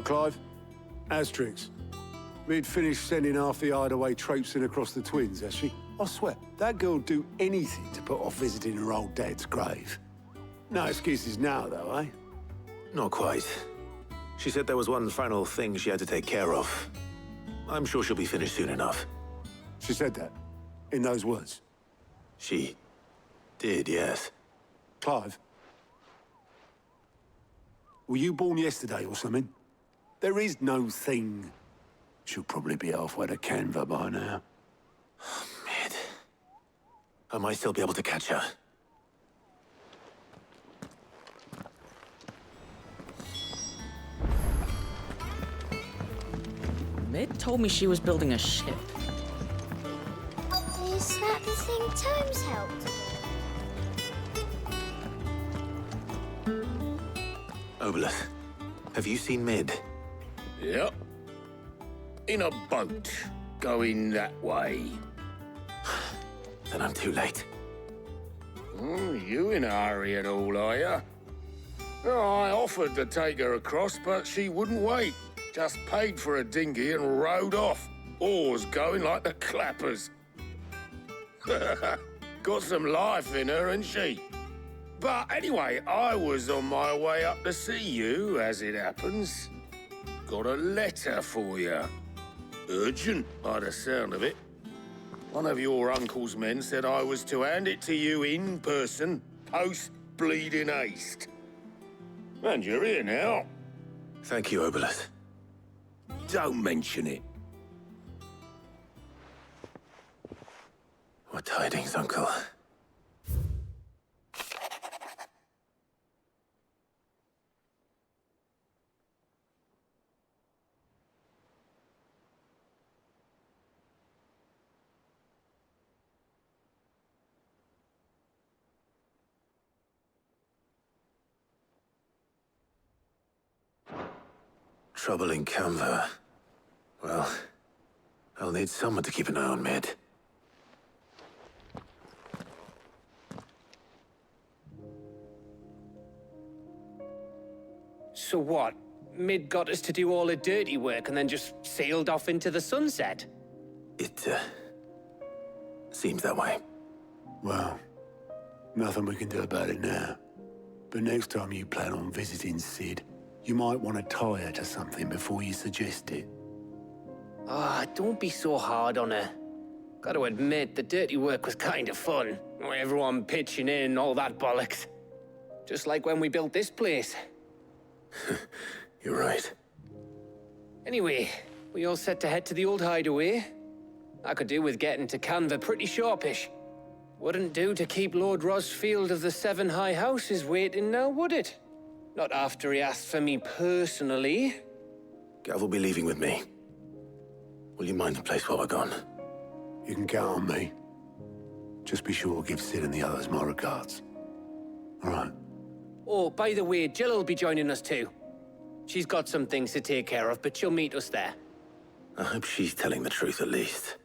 What, Clive? Asterix. We'd finished sending half the hideaway traipsing across the twins, has she? I swear, that girl'd do anything to put off visiting her old dad's grave. No excuses now, though, eh? Not quite. She said there was one final thing she had to take care of. I'm sure she'll be finished soon enough. She said that? In those words? She did, yes. Clive? Were you born yesterday or something? There is no thing. She'll probably be halfway to Canva by now. Mid. I might still be able to catch her. Mid told me she was building a ship. Is that the thing Tomes helped? Obelith, have you seen Mid? Yep. In a boat, going that way. Then I'm too late. You in a hurry at all, are you? Oh, I offered to take her across, but she wouldn't wait. Just paid for a dinghy and rowed off. Oars going like the clappers. Got some life in her, ain't she? But anyway, I was on my way up to see you, as it happens. Got a letter for you. Urgent, by the sound of it. One of your uncle's men said I was to hand it to you in person, post-bleeding haste. And you're here now. Thank you, Obelith. Don't mention it. What tidings, Uncle? Trouble in Canva. Well, I'll need someone to keep an eye on Mid. So what? Mid got us to do all the dirty work and then just sailed off into the sunset? It, seems that way. Well, nothing we can do about it now. But next time you plan on visiting Sid, you might want to tie her to something before you suggest it. Ah, don't be so hard on her. Got to admit, the dirty work was kind of fun. Everyone pitching in, all that bollocks. Just like when we built this place. You're right. Anyway, we all set to head to the old hideaway. I could do with getting to Canva pretty sharpish. Wouldn't do to keep Lord Rosfield of the Seven High Houses waiting now, would it? Not after he asked for me personally. Gav will be leaving with me. Will you mind the place while we're gone? You can count on me. Just be sure to give Sid and the others my regards. All right. Oh, by the way, Jill will be joining us too. She's got some things to take care of, but she'll meet us there. I hope she's telling the truth at least.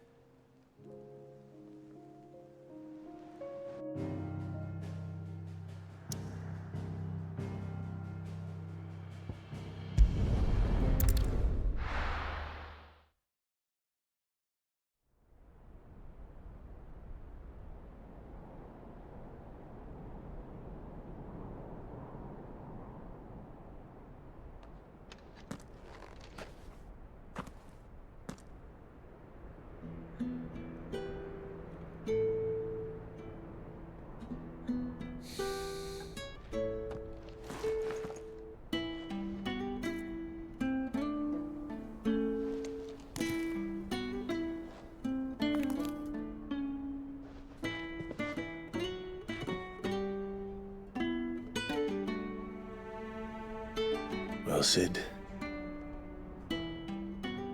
Well, Sid,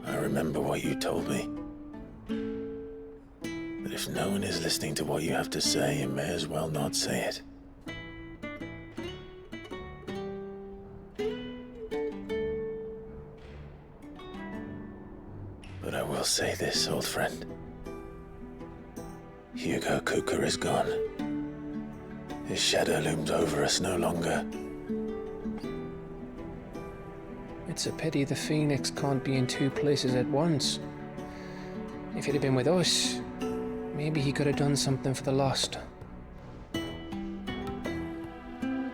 I remember what you told me. That if no one is listening to what you have to say, you may as well not say it. But I will say this, old friend. Hugo Cooker is gone. His shadow looms over us no longer. It's a pity the Phoenix can't be in two places at once. If he'd have been with us, maybe he could have done something for the lost.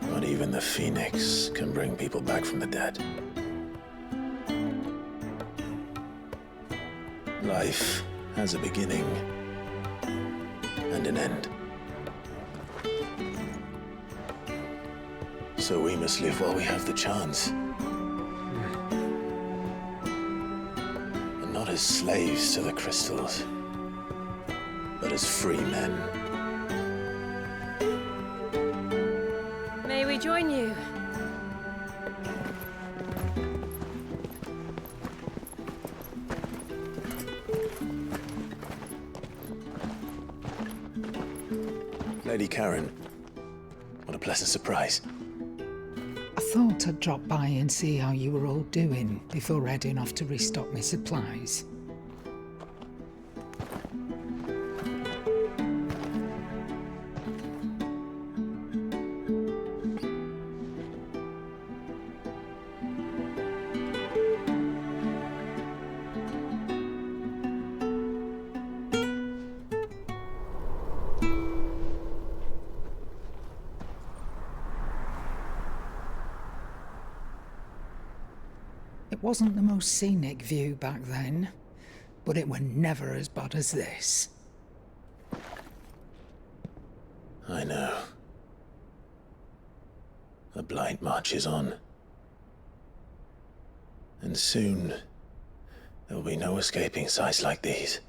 Not even the Phoenix can bring people back from the dead. Life has a beginning and an end. So we must live while we have the chance. And not as slaves to the crystals, but as free men. May we join you? Lady Karen, what a pleasant surprise. I thought I'd drop by and see how you were all doing before heading off to restock my supplies. It wasn't the most scenic view back then, but it were never as bad as this. I know. The blight marches on. And soon, there will be no escaping sights like these.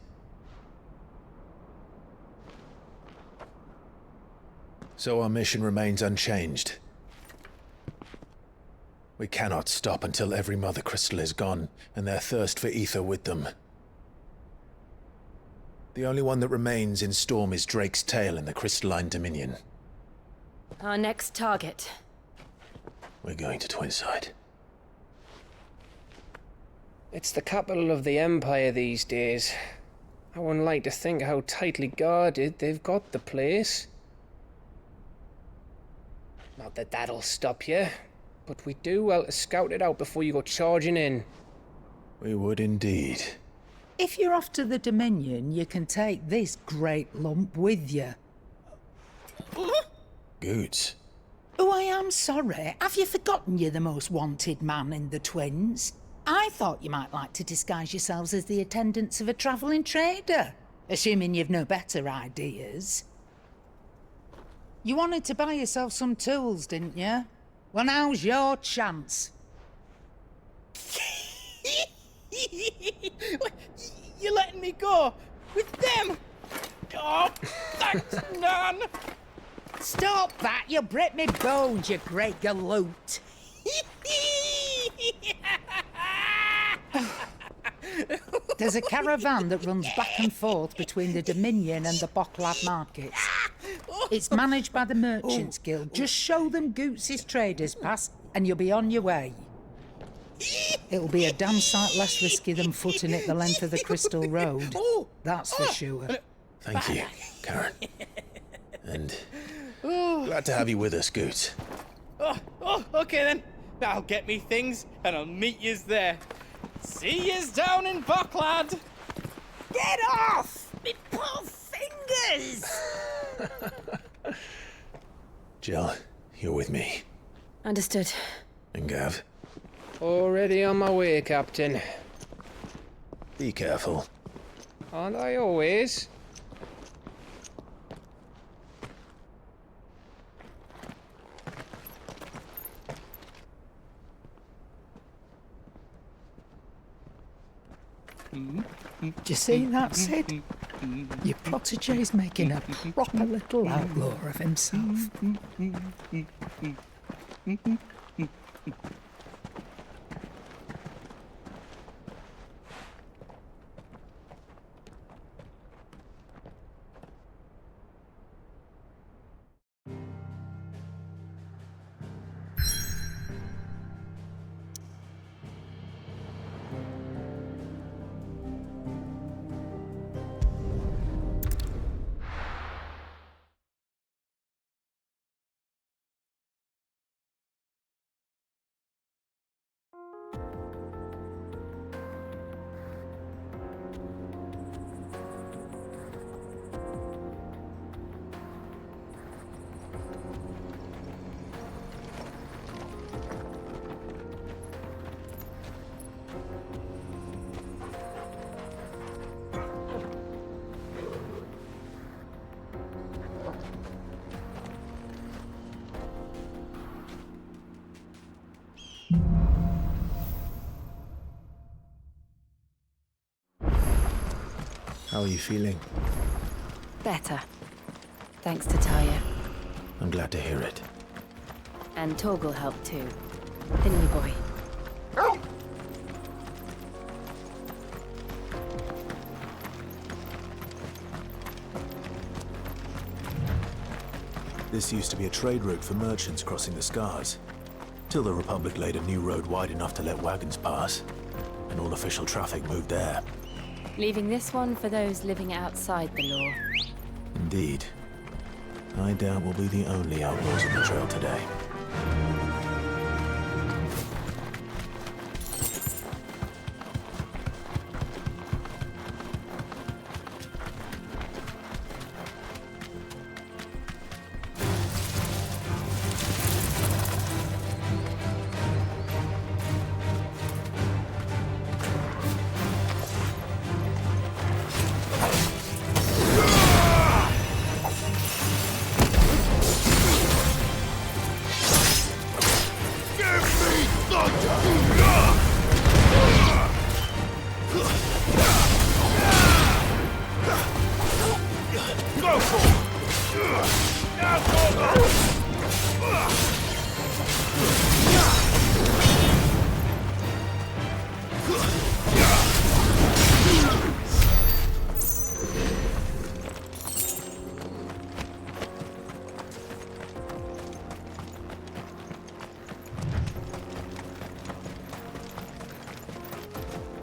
So our mission remains unchanged. We cannot stop until every Mother Crystal is gone, and their thirst for ether with them. The only one that remains in Storm is Drake's tail in the Crystalline Dominion. Our next target. We're going to Twinside. It's the capital of the Empire these days. I wouldn't like to think how tightly guarded they've got the place. Not that that'll stop you, but we do well to scout it out before you go charging in. We would indeed. If you're off to the Dominion, you can take this great lump with you. Goods. Oh, I am sorry. Have you forgotten you're the most wanted man in the Twins? I thought you might like to disguise yourselves as the attendants of a travelling trader, assuming you've no better ideas. You wanted to buy yourself some tools, didn't you? Well, now's your chance. You're letting me go with them? Oh, thanks, Nan. Stop that! You'll break me bones, you great galoot. There's a caravan that runs back and forth between the Dominion and the Bocklad markets. It's managed by the Merchants Guild. Just show them Goots' traders pass and you'll be on your way. It'll be a damn sight less risky than footing it the length of the Crystal Road. That's for sure. Thank you, Karen. And glad to have you with us, Goots. Okay then. I'll get me things and I'll meet yous there. See yous down in Bocklad. Get off! Me poor fingers! Jill, you're with me. Understood. And Gav, Already on my way, Captain. be careful. Aren't I always? Do you see that, Sid? Your protege's making a proper little outlaw of himself. How are you feeling? Better. Thanks to Taya. I'm glad to hear it. And Torgal helped too. The new boy. This used to be a trade route for merchants crossing the Scars, till the Republic laid a new road wide enough to let wagons pass, and all official traffic moved there. Leaving this one for those living outside the law. Indeed. I doubt we'll be the only outlaws on the trail today.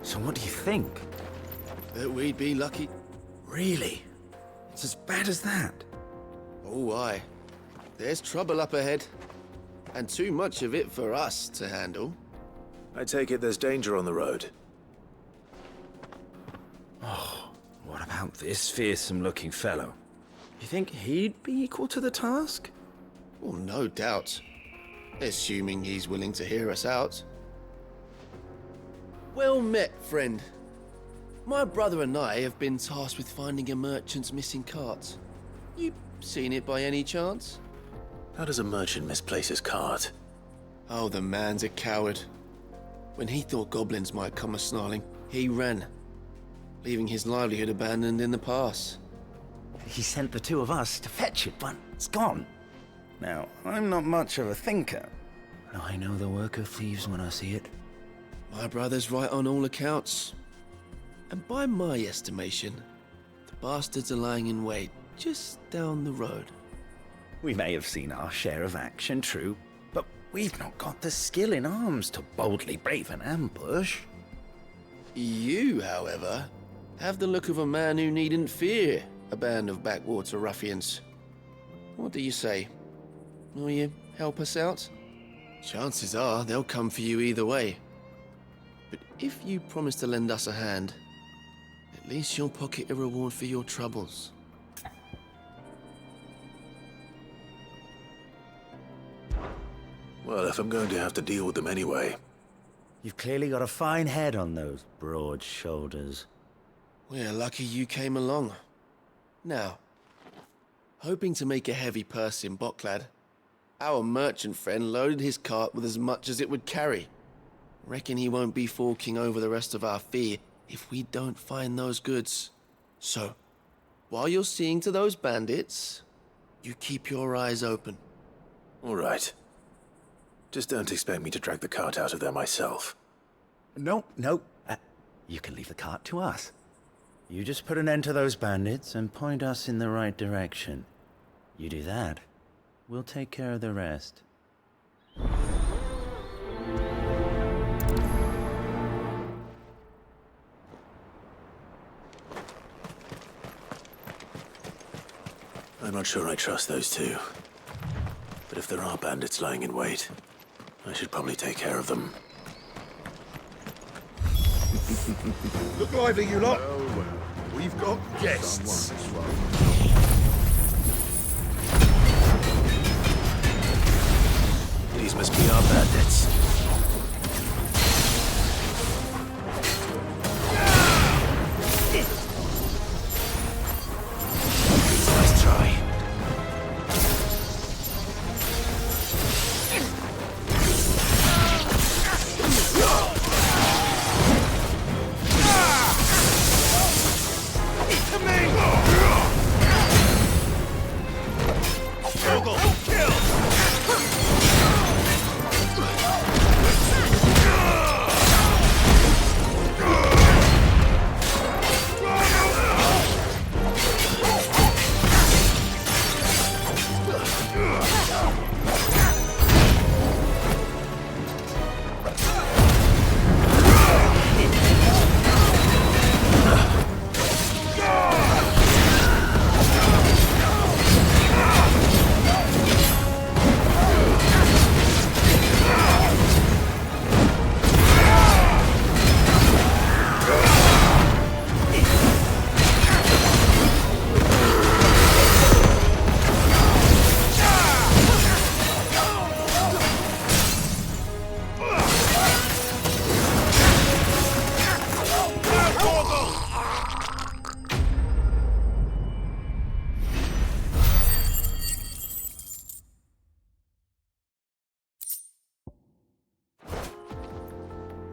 So what do you think? That we'd be lucky. Really? It's as bad as that? Oh, aye. There's trouble up ahead. And too much of it for us to handle. I take it there's danger on the road. Oh, what about this fearsome-looking fellow? You think he'd be equal to the task? Well, no doubt. Assuming he's willing to hear us out. Well met, friend. My brother and I have been tasked with finding a merchant's missing cart. You seen it by any chance? How does a merchant misplace his cart? Oh, the man's a coward. When he thought goblins might come a-snarling, he ran, leaving his livelihood abandoned in the pass. He sent the two of us to fetch it, but it's gone. Now, I'm not much of a thinker. But I know the work of thieves when I see it. My brother's right on all accounts. And by my estimation, the bastards are lying in wait just down the road. We may have seen our share of action, true, but we've not got the skill in arms to boldly brave an ambush. You, however, have the look of a man who needn't fear a band of backwater ruffians. What do you say? Will you help us out? Chances are they'll come for you either way. But if you promise to lend us a hand, at least you'll pocket a reward for your troubles. Well, if I'm going to have to deal with them anyway. You've clearly got a fine head on those broad shoulders. We're lucky you came along. Now, hoping to make a heavy purse in Boklad, our merchant friend loaded his cart with as much as it would carry. Reckon he won't be forking over the rest of our fee if we don't find those goods. So, while you're seeing to those bandits, you keep your eyes open. All right. Just don't expect me to drag the cart out of there myself. No. You can leave the cart to us. You just put an end to those bandits and point us in the right direction. You do that, we'll take care of the rest. I'm not sure I trust those two. But if there are bandits lying in wait, I should probably take care of them. Look lively, you lot. We've got guests. These must be our bandits. Nice try.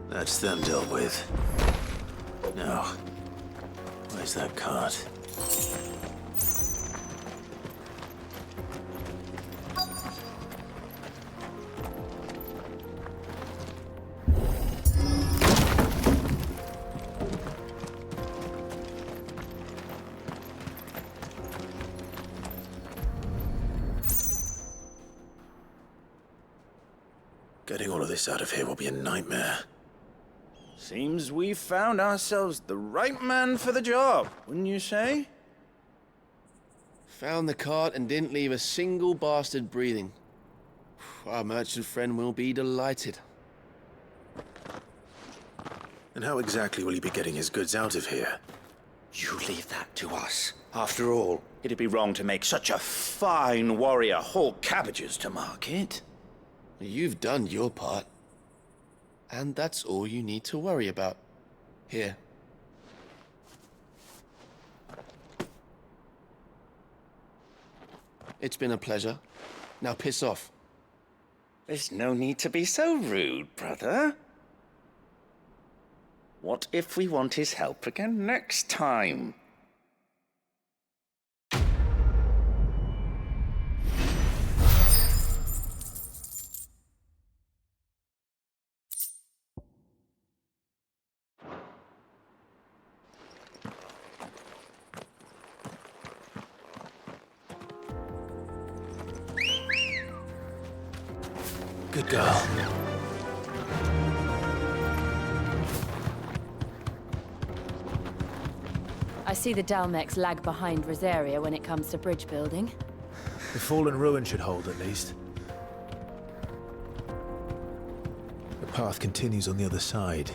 That's them dealt with. Now, where's that cart? Getting all of this out of here will be a nightmare. Seems we've found ourselves the right man for the job, wouldn't you say? Found the cart and didn't leave a single bastard breathing. Our merchant friend will be delighted. And how exactly will he be getting his goods out of here? You leave that to us. After all, it'd be wrong to make such a fine warrior haul cabbages to market. You've done your part. And that's all you need to worry about. Here. It's been a pleasure. Now piss off. There's no need to be so rude, brother. What if we want his help again next time? Good girl. I see the Dalmex lag behind Rosaria when it comes to bridge building. The fallen ruin should hold, at least. The path continues on the other side.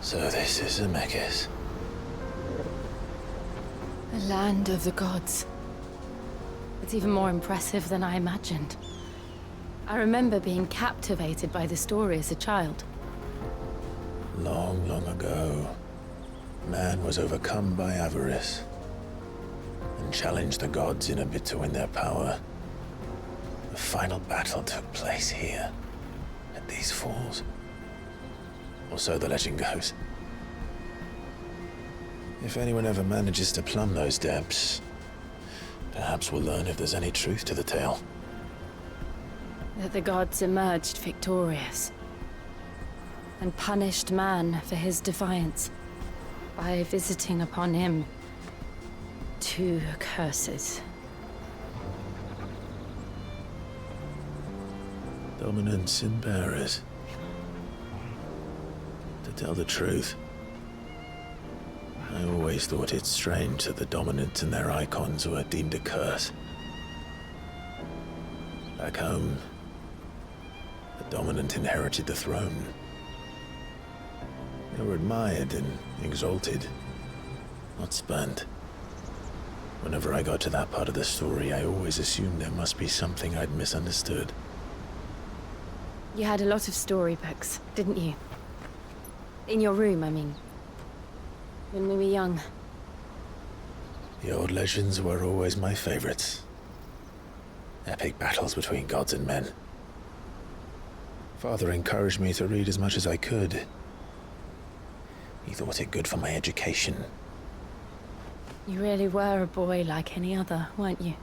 So this is Zemeckis. The land of the gods. It's even more impressive than I imagined. I remember being captivated by the story as a child. Long, long ago, man was overcome by avarice and challenged the gods in a bid to win their power. The final battle took place here, at these falls. Or so the legend goes. If anyone ever manages to plumb those depths, perhaps we'll learn if there's any truth to the tale. That the gods emerged victorious and punished man for his defiance by visiting upon him 2 curses. Dominance in bearers. To tell the truth, I always thought it strange that the dominant and their icons were deemed a curse. Back home, the dominant inherited the throne. They were admired and exalted, not spurned. Whenever I got to that part of the story, I always assumed there must be something I'd misunderstood. You had a lot of storybooks, didn't you? In your room, I mean. When we were young. The old legends were always my favorites. Epic battles between gods and men. Father encouraged me to read as much as I could. He thought it good for my education. You really were a boy like any other, weren't you?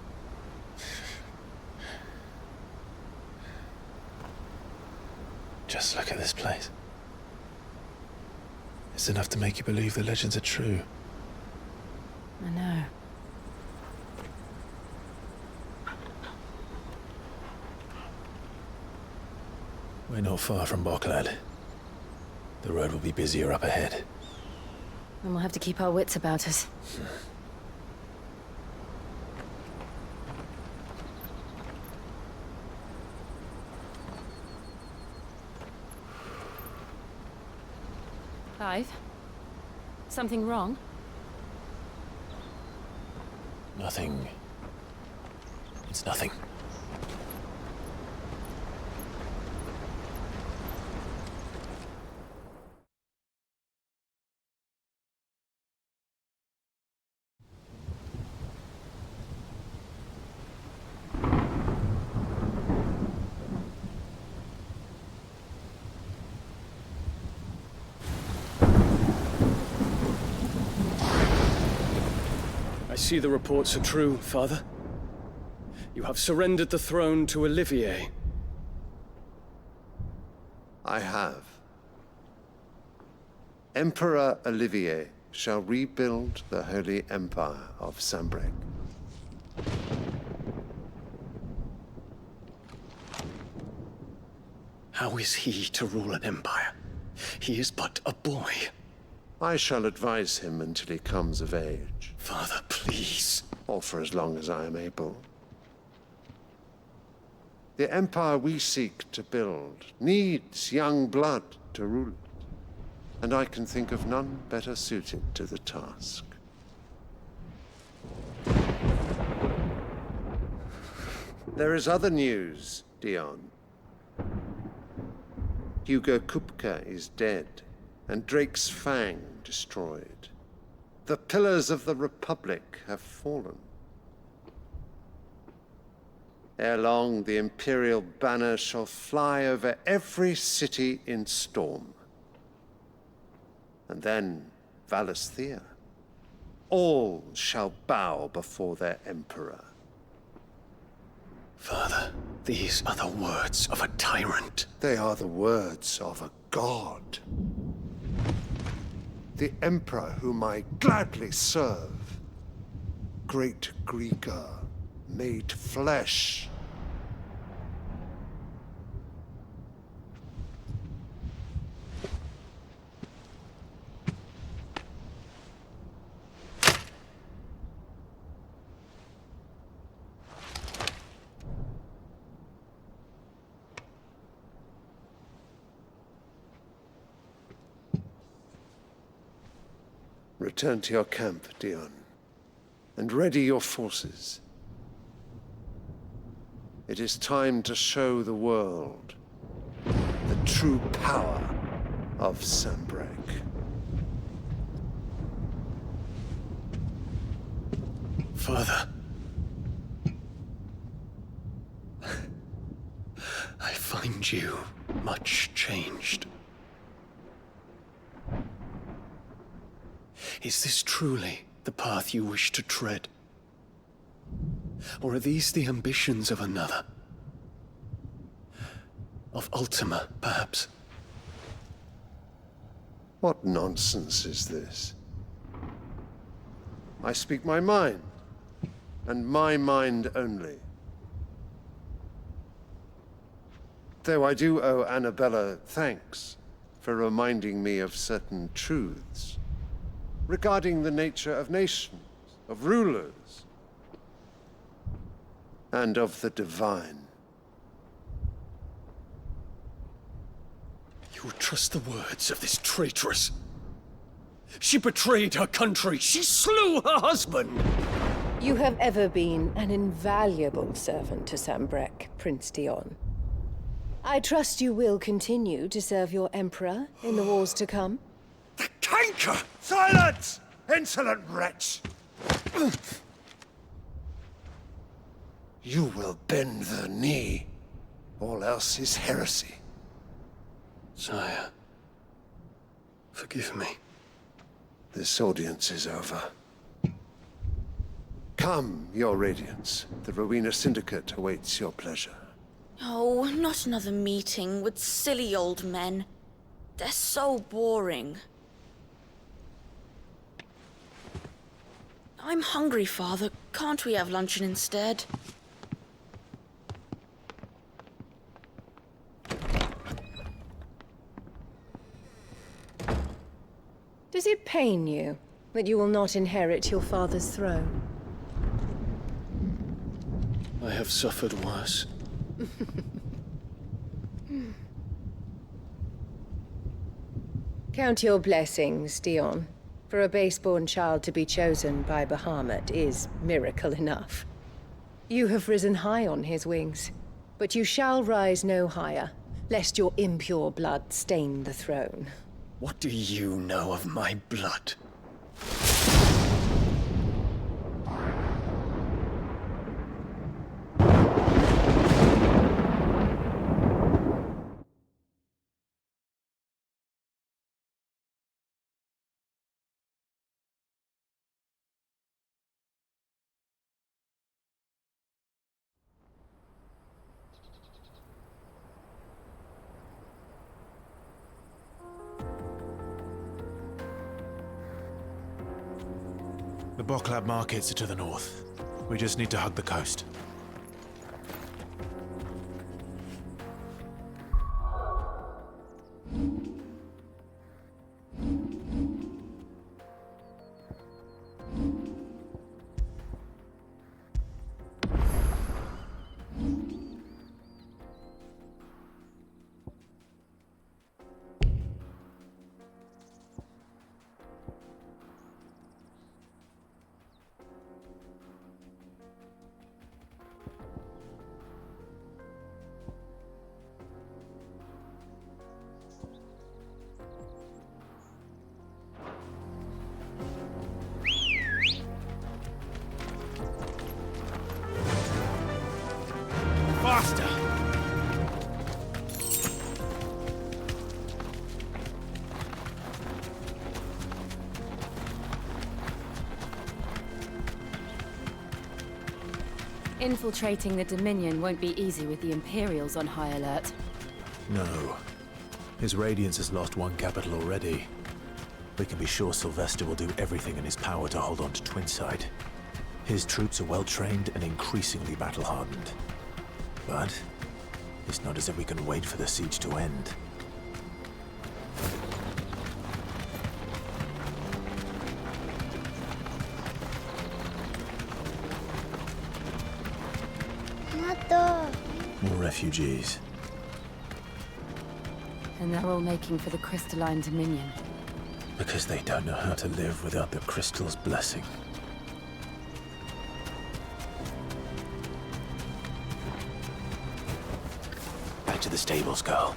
Just look at this place. It's enough to make you believe the legends are true. I know. We're not far from Boklad. The road will be busier up ahead. And we'll have to keep our wits about us. Clive? Something wrong? Nothing. It's nothing. I see the reports are true, Father. You have surrendered the throne to Olivier. I have. Emperor Olivier shall rebuild the Holy Empire of Sambrec. How is he to rule an empire? He is but a boy. I shall advise him until he comes of age. Father, please. Or for as long as I am able. The empire we seek to build needs young blood to rule it, and I can think of none better suited to the task. There is other news, Dion. Hugo Kupka is dead, and Drake's Fang destroyed. The pillars of the Republic have fallen. Ere long, the Imperial banner shall fly over every city in Storm. And then, Valisthea. All shall bow before their Emperor. Father, these are the words of a tyrant. They are the words of a god. The Emperor whom I gladly serve. Great Greeker, made flesh. Return to your camp, Dion, and ready your forces. It is time to show the world the true power of Sanbreque. Father. I find you much changed. Is this truly the path you wish to tread? Or are these the ambitions of another? Of Ultima, perhaps? What nonsense is this? I speak my mind, and my mind only. Though I do owe Annabella thanks for reminding me of certain truths regarding the nature of nations, of rulers, and of the divine. You would trust the words of this traitress? She betrayed her country. She slew her husband. You have ever been an invaluable servant to Sanbreque, Prince Dion. I trust you will continue to serve your Emperor in the wars to come. The canker! Silence! Insolent wretch! You will bend the knee. All else is heresy. Sire, forgive me. This audience is over. Come, your Radiance. The Rowena Syndicate awaits your pleasure. Oh, not another meeting with silly old men. They're so boring. I'm hungry, Father. Can't we have luncheon instead? Does it pain you that you will not inherit your father's throne? I have suffered worse. Count your blessings, Dion. For a base-born child to be chosen by Bahamut is miracle enough. You have risen high on his wings, but you shall rise no higher, lest your impure blood stain the throne. What do you know of my blood? The Boklab markets are to the north. We just need to hug the coast. Faster! Infiltrating the Dominion won't be easy with the Imperials on high alert. No. His Radiance has lost one capital already. We can be sure Sylvester will do everything in his power to hold on to Twinside. His troops are well-trained and increasingly battle-hardened. But it's not as if we can wait for the siege to end. More refugees. And they're all making for the crystalline Dominion. Because they don't know how to live without the crystal's blessing. Back to the stables, girl.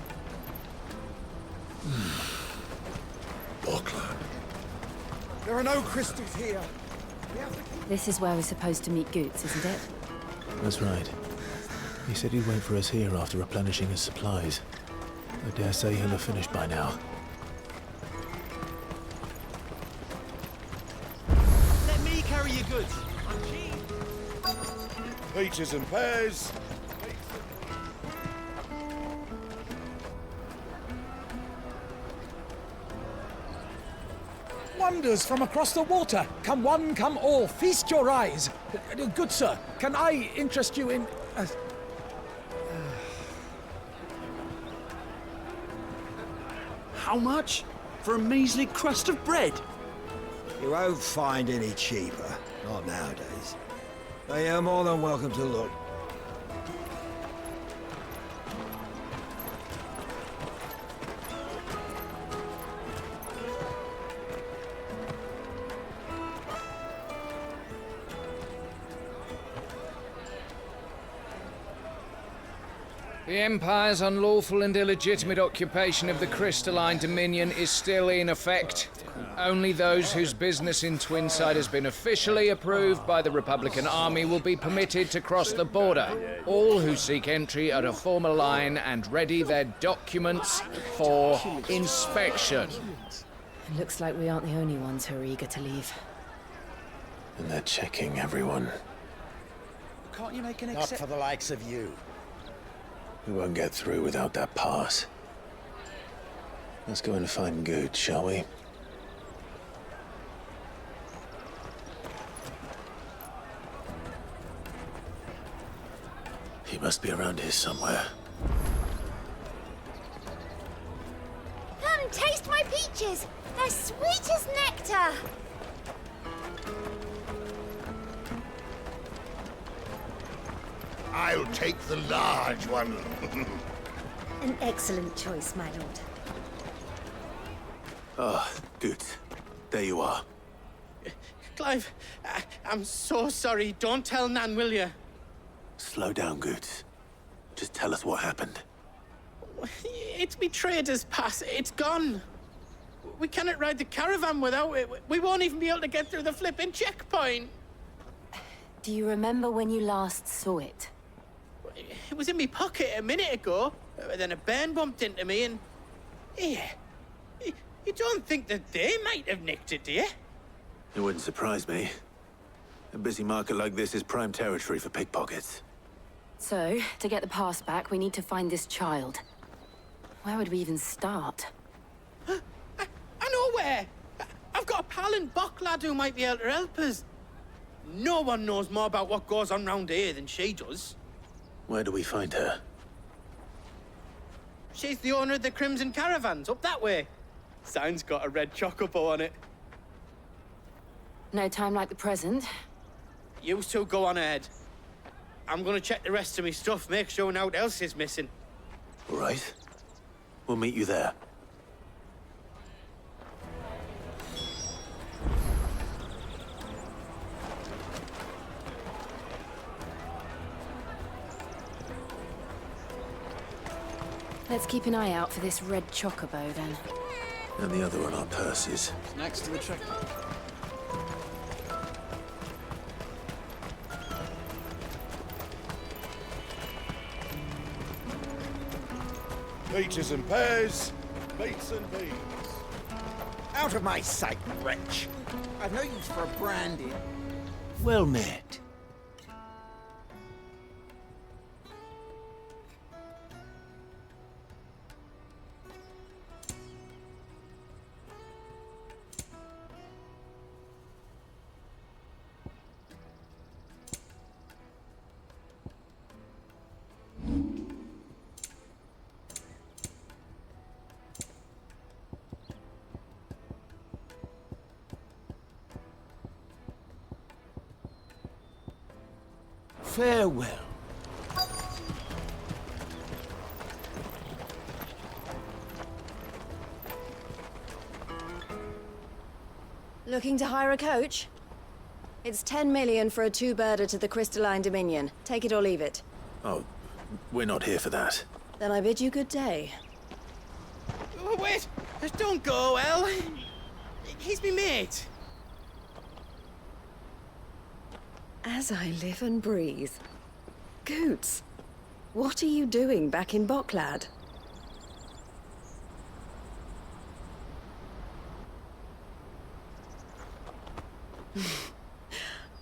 Bocklad. There are no crystals here. This is where we're supposed to meet Goots, isn't it? That's right. He said he'd wait for us here after replenishing his supplies. I dare say he'll have finished by now. Let me carry your goods. I'm cheap. Peaches and pears. Wonders from across the water. Come one, come all. Feast your eyes. Good sir, can I interest you in... How much? For a measly crust of bread? You won't find any cheaper. Not nowadays. But you're more than welcome to look. The Empire's unlawful and illegitimate occupation of the crystalline dominion is still in effect. Only those whose business in Twinside has been officially approved by the Republican Army will be permitted to cross the border. All who seek entry are to form a line and ready their documents for inspection. It looks like we aren't the only ones who are eager to leave. And they're checking everyone. Can't you make an Not for the likes of you. We won't get through without that pass. Let's go and find Good, shall we? He must be around here somewhere. Come, taste my peaches. They're sweet as nectar. I'll take the large one. An excellent choice, my lord. Ah, Good. There you are. Clive, I'm so sorry. Don't tell Nan, will you? Slow down, Good. Just tell us what happened. It's me trader's pass. It's gone. We cannot ride the caravan without it. We won't even be able to get through the flipping checkpoint. Do you remember when you last saw it? It was in my pocket a minute ago. Then a bairn bumped into me and... Yeah. You don't think that they might have nicked it, do you? It wouldn't surprise me. A busy market like this is prime territory for pickpockets. So, to get the pass back, we need to find this child. Where would we even start? I know where! I've got a pal in Bocklad who might be able to help us. No one knows more about what goes on round here than she does. Where do we find her? She's the owner of the Crimson Caravans, up that way. Sign's got a red chocobo on it. No time like the present. You two go on ahead. I'm gonna check the rest of my stuff, make sure naught else is missing. All right. We'll meet you there. Let's keep an eye out for this red chocobo, then. And the other on our purses. Next to the checkpoint. Peaches and pears. Beets and beans. Out of my sight, wretch. I've no use for a brandy. Well met. Farewell. Looking to hire a coach? It's 10 million for a two-birder to the Crystalline Dominion. Take it or leave it. Oh, we're not here for that. Then I bid you good day. Oh, wait! Don't go, El. He's me mate. As I live and breathe. Goots, what are you doing back in Boklad?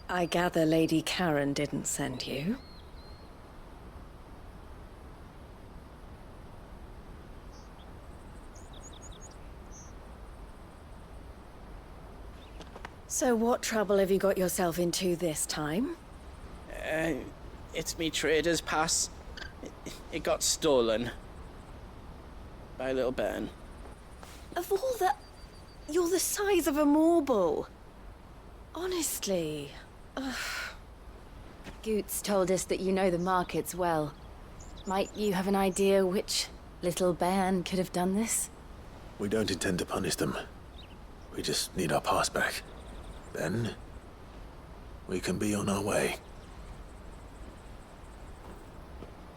I gather Lady Karen didn't send you. So what trouble have you got yourself into this time? It's me trader's pass. It got stolen. By little Ben. Of all the... You're the size of a marble. Honestly. Ugh. Goots told us that you know the markets well. Might you have an idea which little bairn could have done this? We don't intend to punish them. We just need our pass back. Then, we can be on our way.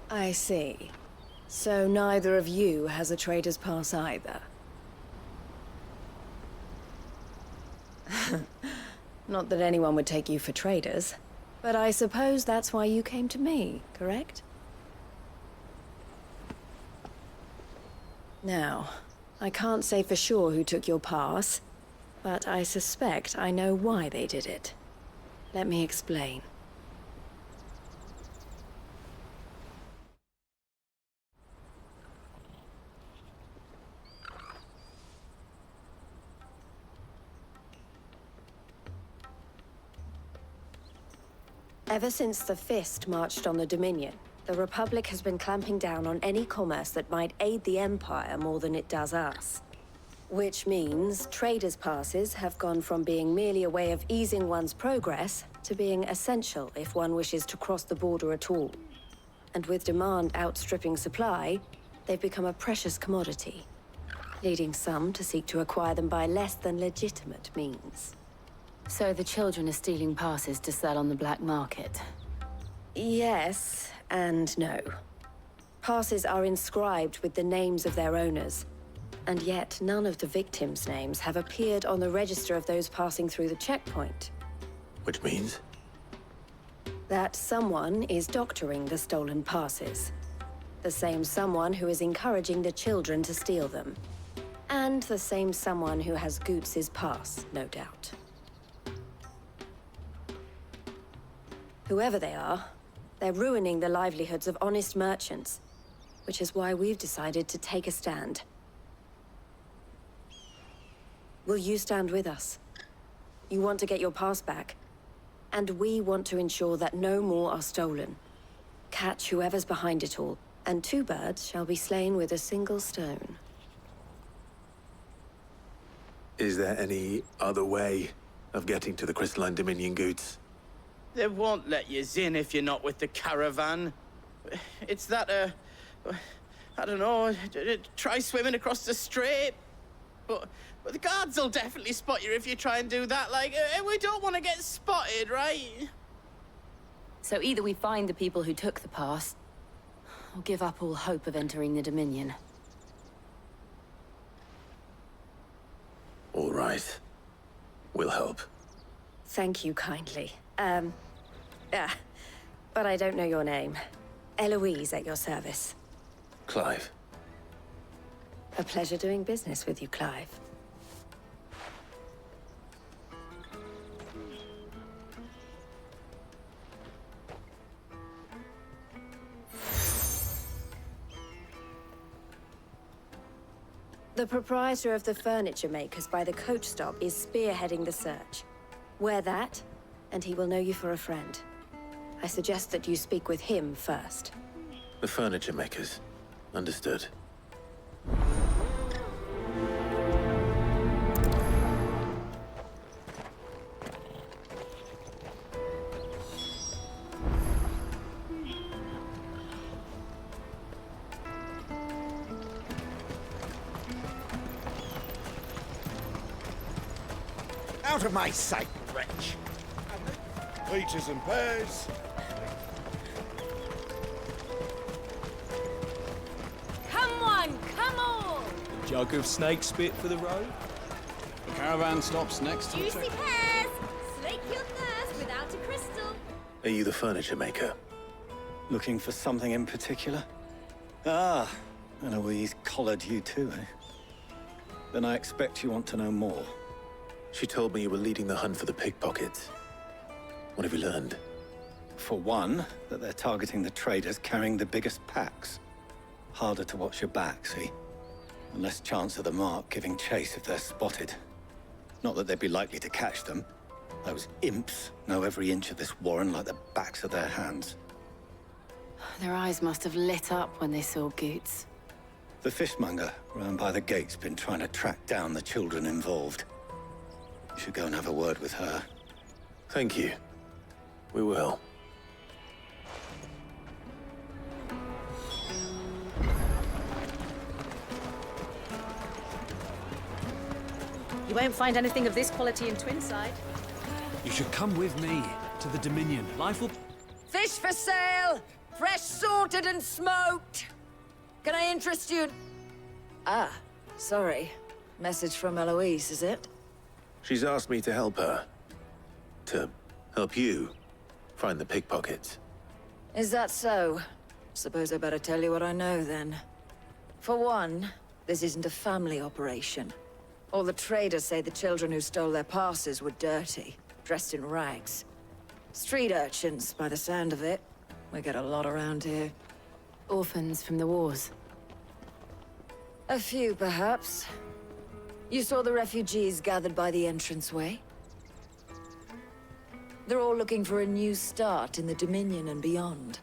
I see. So neither of you has a trader's pass either. Not that anyone would take you for traders, but I suppose that's why you came to me, correct? Now, I can't say for sure who took your pass, but I suspect I know why they did it. Let me explain. Ever since the Fist marched on the Dominion, the Republic has been clamping down on any commerce that might aid the Empire more than it does us. Which means traders' passes have gone from being merely a way of easing one's progress to being essential if one wishes to cross the border at all. And with demand outstripping supply, they've become a precious commodity, leading some to seek to acquire them by less than legitimate means. So the children are stealing passes to sell on the black market? Yes, and no. Passes are inscribed with the names of their owners, and yet none of the victims' names have appeared on the register of those passing through the checkpoint. Which means? That someone is doctoring the stolen passes. The same someone who is encouraging the children to steal them. And the same someone who has Goots's pass, no doubt. Whoever they are, they're ruining the livelihoods of honest merchants, which is why we've decided to take a stand. Will you stand with us? You want to get your pass back, and we want to ensure that no more are stolen. Catch whoever's behind it all, and two birds shall be slain with a single stone. Is there any other way of getting to the Crystalline Dominion, Goots? They won't let you in if you're not with the caravan. It's that, I don't know, try swimming across the strait. But the guards will definitely spot you if you try and do that. Like, we don't want to get spotted, right? So either we find the people who took the pass, or give up all hope of entering the Dominion. All right. We'll help. Thank you kindly. But I don't know your name. Eloise at your service. Clive. A pleasure doing business with you, Clive. The proprietor of the furniture makers by the coach stop is spearheading the search. Wear that, and he will know you for a friend. I suggest that you speak with him first. The furniture makers. Understood. out of my sight, wretch! Peaches and pears. Come on, come on! Jug of snake spit for the road. The caravan stops next to the Juicy pears! Slake your thirst without a crystal. Are you the furniture maker? Looking for something in particular? Ah, Eloise collared you too, eh? Then I expect you want to know more. She told me you were leading the hunt for the pickpockets. What have you learned? For one, that they're targeting the traders carrying the biggest packs. Harder to watch your back, see? And less chance of the mark giving chase if they're spotted. Not that they'd be likely to catch them. Those imps know every inch of this warren like the backs of their hands. Their eyes must have lit up when they saw Goots. The fishmonger round by the gate's been trying to track down the children involved. You should go and have a word with her. Thank you. We will. You won't find anything of this quality in Twinside. You should come with me to the Dominion. Life will... Fish for sale! Fresh sorted and smoked! Can I interest you? Ah, sorry. Message from Eloise, is it? She's asked me to help her. To help you find the pickpockets. Is that so? Suppose I better tell you what I know, then. For one, this isn't a family operation. All the traders say the children who stole their passes were dirty, dressed in rags. Street urchins, by the sound of it. We get a lot around here. Orphans from the wars. A few, perhaps. You saw the refugees gathered by the entranceway? They're all looking for a new start in the Dominion and beyond.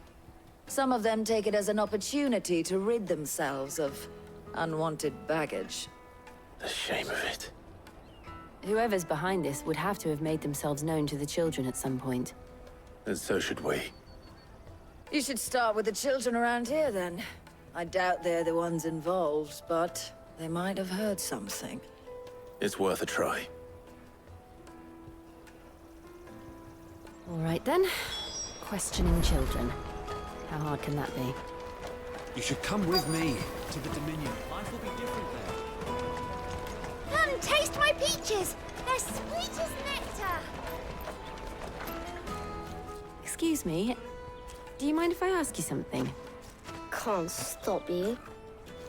Some of them take it as an opportunity to rid themselves of unwanted baggage. The shame of it. Whoever's behind this would have to have made themselves known to the children at some point. And so should we. You should start with the children around here, then. I doubt they're the ones involved, but they might have heard something. It's worth a try. All right, then. Questioning children. How hard can that be? You should come with me to the Dominion. Life will be different there. Come, taste my peaches! They're sweet as nectar! Excuse me. Do you mind if I ask you something? Can't stop you.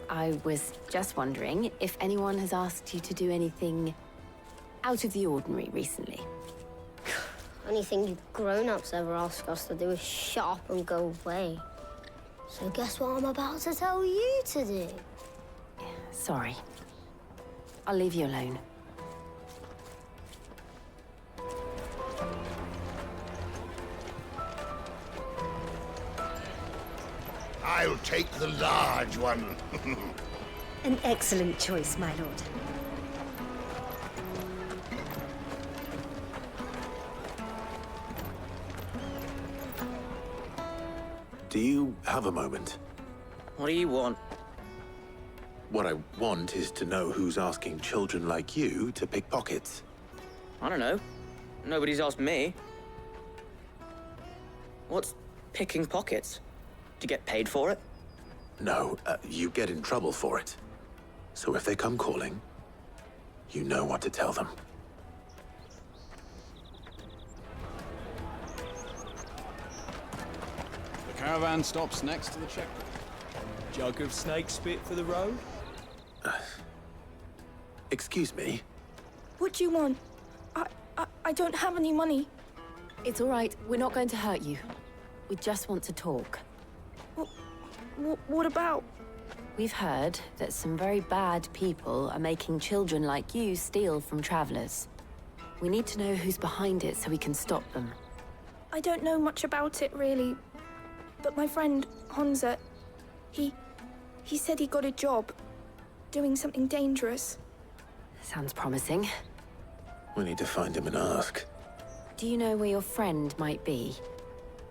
I was just wondering if anyone has asked you to do anything out of the ordinary recently. Anything you grown-ups ever ask us to do is shut up and go away. So guess what I'm about to tell you to do? Sorry. I'll leave you alone. I'll take the large one. An excellent choice, my lord. Do you have a moment? What do you want? What I want is to know who's asking children like you to pick pockets. I don't know. Nobody's asked me. What's picking pockets? Do you get paid for it? No, you get in trouble for it. So if they come calling, you know what to tell them. The caravan stops next to the checkpoint. Jug of snake spit for the road. Excuse me? What do you want? I don't have any money. It's all right. We're not going to hurt you. We just want to talk. What about? We've heard that some very bad people are making children like you steal from travelers. We need to know who's behind it so we can stop them. I don't know much about it, really. But my friend, Honza, he said he got a job doing something dangerous. Sounds promising. We need to find him and ask. Do you know where your friend might be?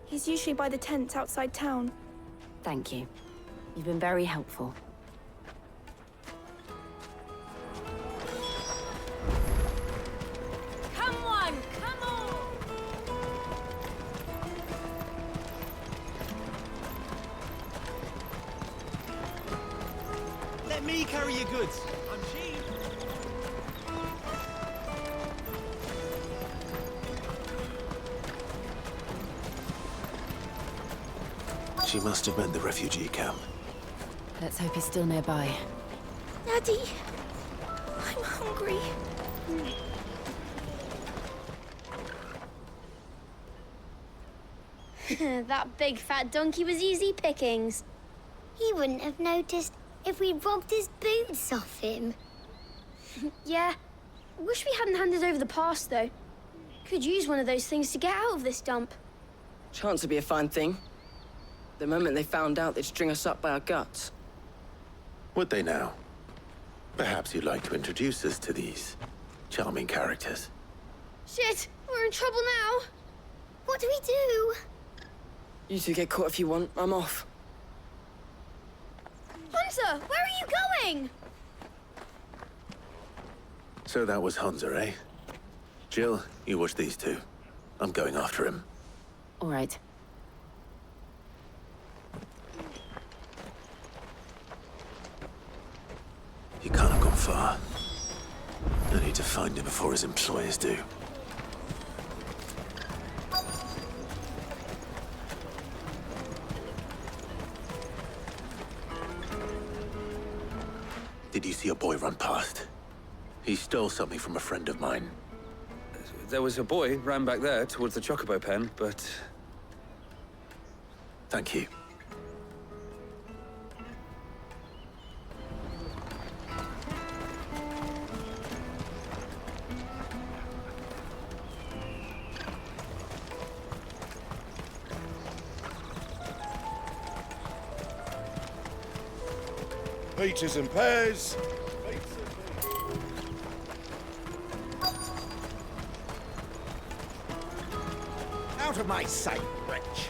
He's usually by the tents outside town. Thank you. You've been very helpful. Come Let me carry your goods. I'm cheap. She must have meant the refugee camp. Let's hope he's still nearby. Daddy, I'm hungry. That big fat donkey was easy pickings. He wouldn't have noticed if we'd robbed his boots off him. Yeah. Wish we hadn't handed over the pass, though. Could use one of those things to get out of this dump. Chance would be a fine thing. The moment they found out, they'd string us up by our guts. Would they now? Perhaps you'd like to introduce us to these charming characters. Shit! We're in trouble now! What do we do? You two get caught if you want. I'm off. Hunter, where are you going? So that was Hunter, eh? Jill, you watch these two. I'm going after him. All right. He can't have gone far. I need to find him before his employers do. Did you see a boy run past? He stole something from a friend of mine. There was a boy ran back there towards the chocobo pen, but... Thank you. Peaches and pears. Out of my sight, wretch.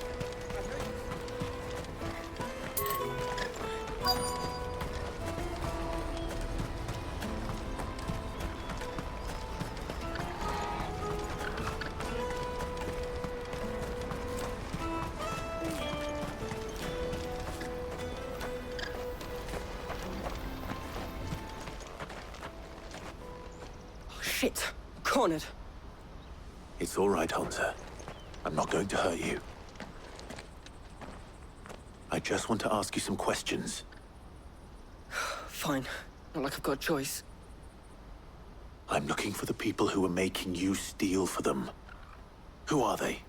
Shit! Cornered. It's all right, Hunter. I'm not going to hurt you. I just want to ask you some questions. Fine. Not like I've got a choice. I'm looking for the people who are making you steal for them. Who are they?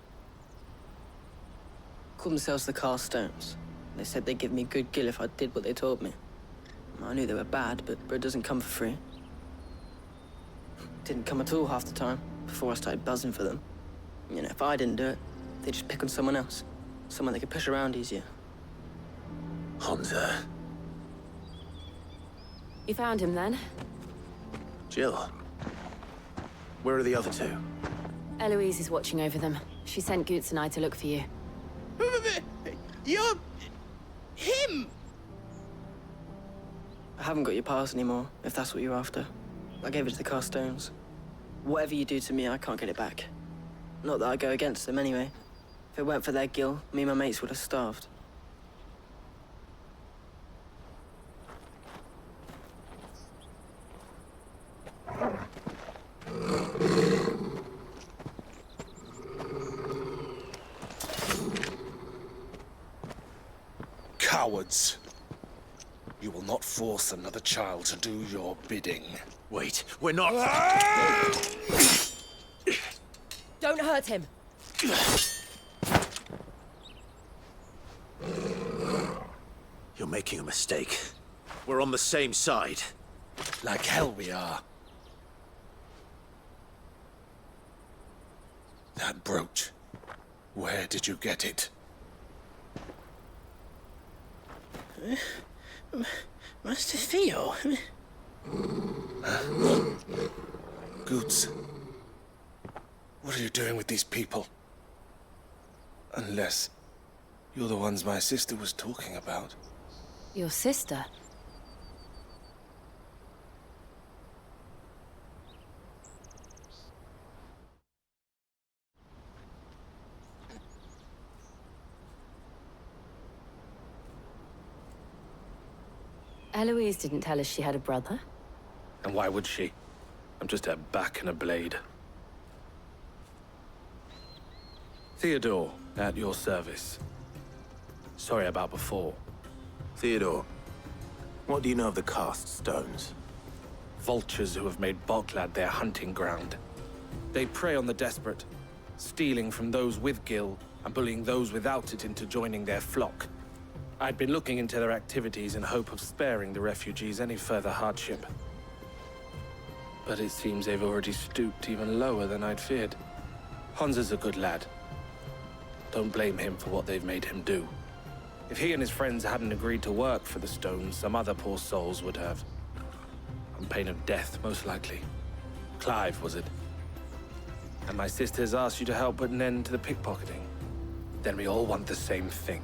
Called themselves the Carstones. They said they'd give me good gill if I did what they told me. I knew they were bad, but bread doesn't come for free. Didn't come at all half the time, before I started buzzing for them. You know, if I didn't do it, they'd just pick on someone else. Someone they could push around easier. Hunter. You found him then? Jill. Where are the other two? Eloise is watching over them. She sent Goots and I to look for you. You're... him! I haven't got your pass anymore, if that's what you're after. I gave it to the Carstones. Whatever you do to me, I can't get it back. Not that I go against them anyway. If it weren't for their gill, me and my mates would have starved. Cowards. You will not force another child to do your bidding. Wait, we're not... Don't hurt him. You're making a mistake. We're on the same side. Like hell we are. That brooch. Where did you get it? Master Theo? Goots. What are you doing with these people? Unless you're the ones my sister was talking about. Your sister? Eloise didn't tell us she had a brother. And why would she? I'm just her back and a blade. Theodore, at your service. Sorry about before. Theodore, what do you know of the cast stones? Vultures who have made Boklad their hunting ground. They prey on the desperate, stealing from those with gil and bullying those without it into joining their flock. I'd been looking into their activities in hope of sparing the refugees any further hardship. But it seems they've already stooped even lower than I'd feared. Hansa's a good lad. Don't blame him for what they've made him do. If he and his friends hadn't agreed to work for the stones, some other poor souls would have. On pain of death, most likely. Clive, was it? And my sisters asked you to help put an end to the pickpocketing. Then we all want the same thing.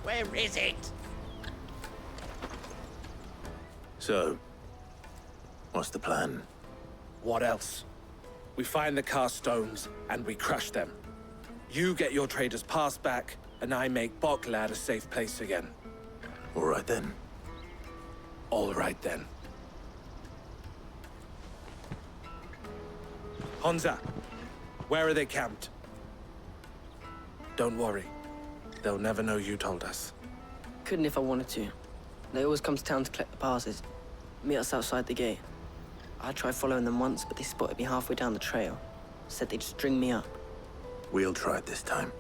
Where is it? So, what's the plan? What else? We find the cast stones, and we crush them. You get your trader's pass back, and I make Boklad a safe place again. All right then. All right then. Hansa, where are they camped? Don't worry. They'll never know you told us. Couldn't if I wanted to. They always come to town to collect the passes. Meet us outside the gate. I tried following them once, but they spotted me halfway down the trail. Said they'd string me up. We'll try it this time.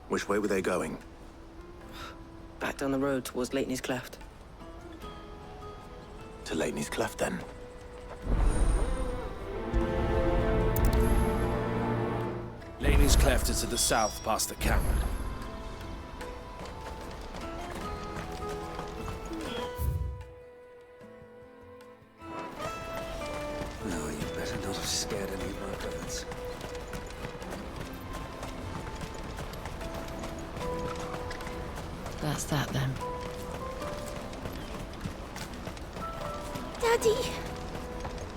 Which way were they going? Back down the road towards Lateney's Cleft. To Lateney's Cleft, then. Laney's Cleft is to the south, past the camp. No, you better not have scared any of my brothers. That's that then. Daddy!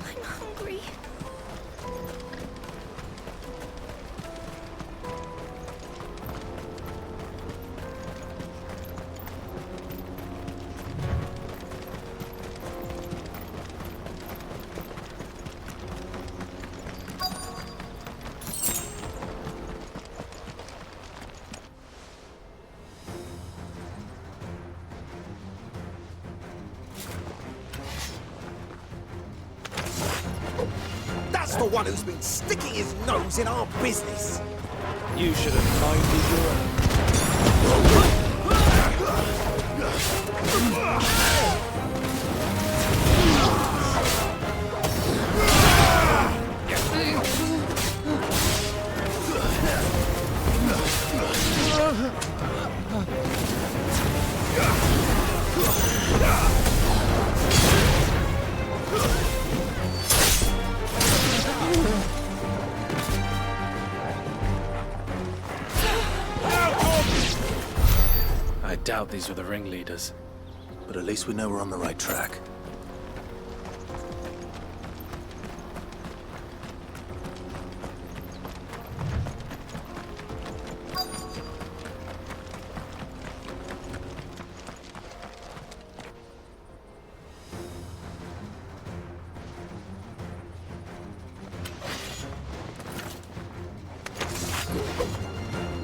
I'm hungry. That's the one who's been sticking his nose in our business. You should have minded your own. I doubt these were the ringleaders. But at least we know we're on the right track.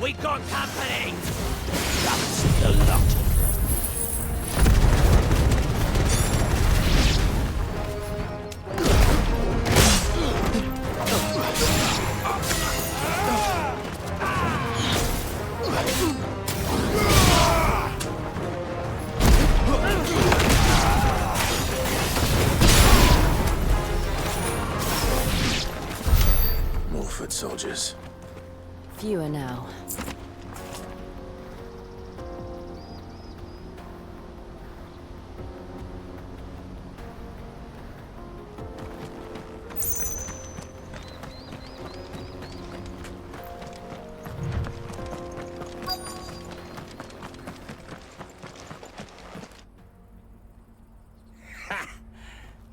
We got company! That's the lot. More foot soldiers. Fewer now.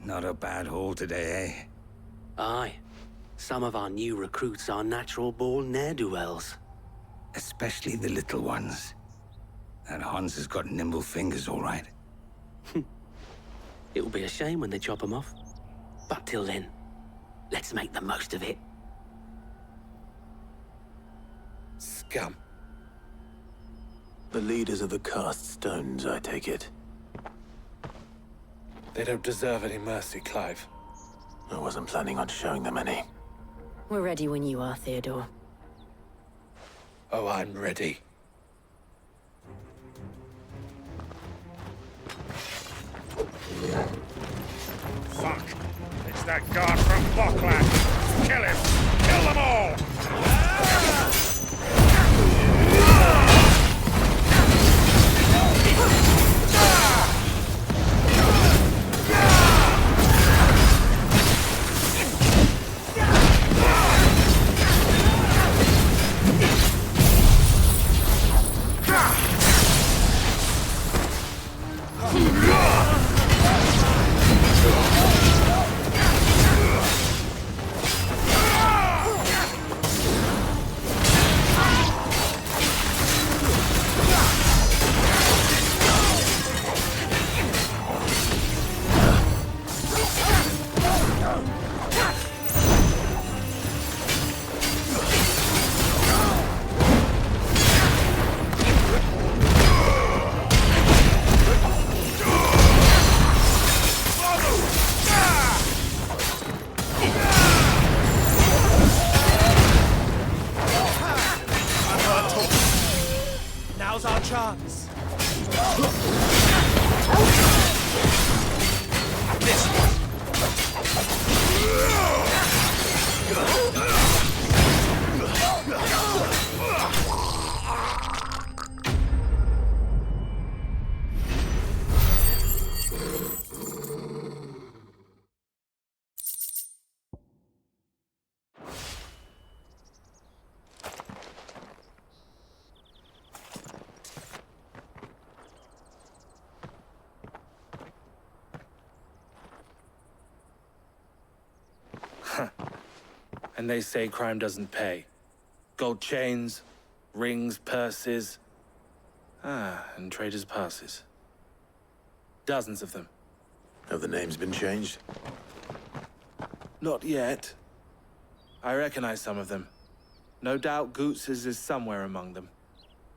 Not a bad haul today, eh? Aye. Some of our new recruits are natural-born ne'er-do-wells. Especially the little ones. That Hans has got nimble fingers, all right. It'll be a shame when they chop them off. But till then, let's make the most of it. Scum. The leaders of the cast stones, I take it. They don't deserve any mercy, Clive. I wasn't planning on showing them any. We're ready when you are, Theodore. Oh, I'm ready. Fuck! It's that guard from Bockland! Kill him! Kill them all! Now's our chance. And they say crime doesn't pay. Gold chains, rings, purses. And traders' passes. Dozens of them. Have the names been changed? Not yet. I recognize some of them. No doubt Goots's is somewhere among them.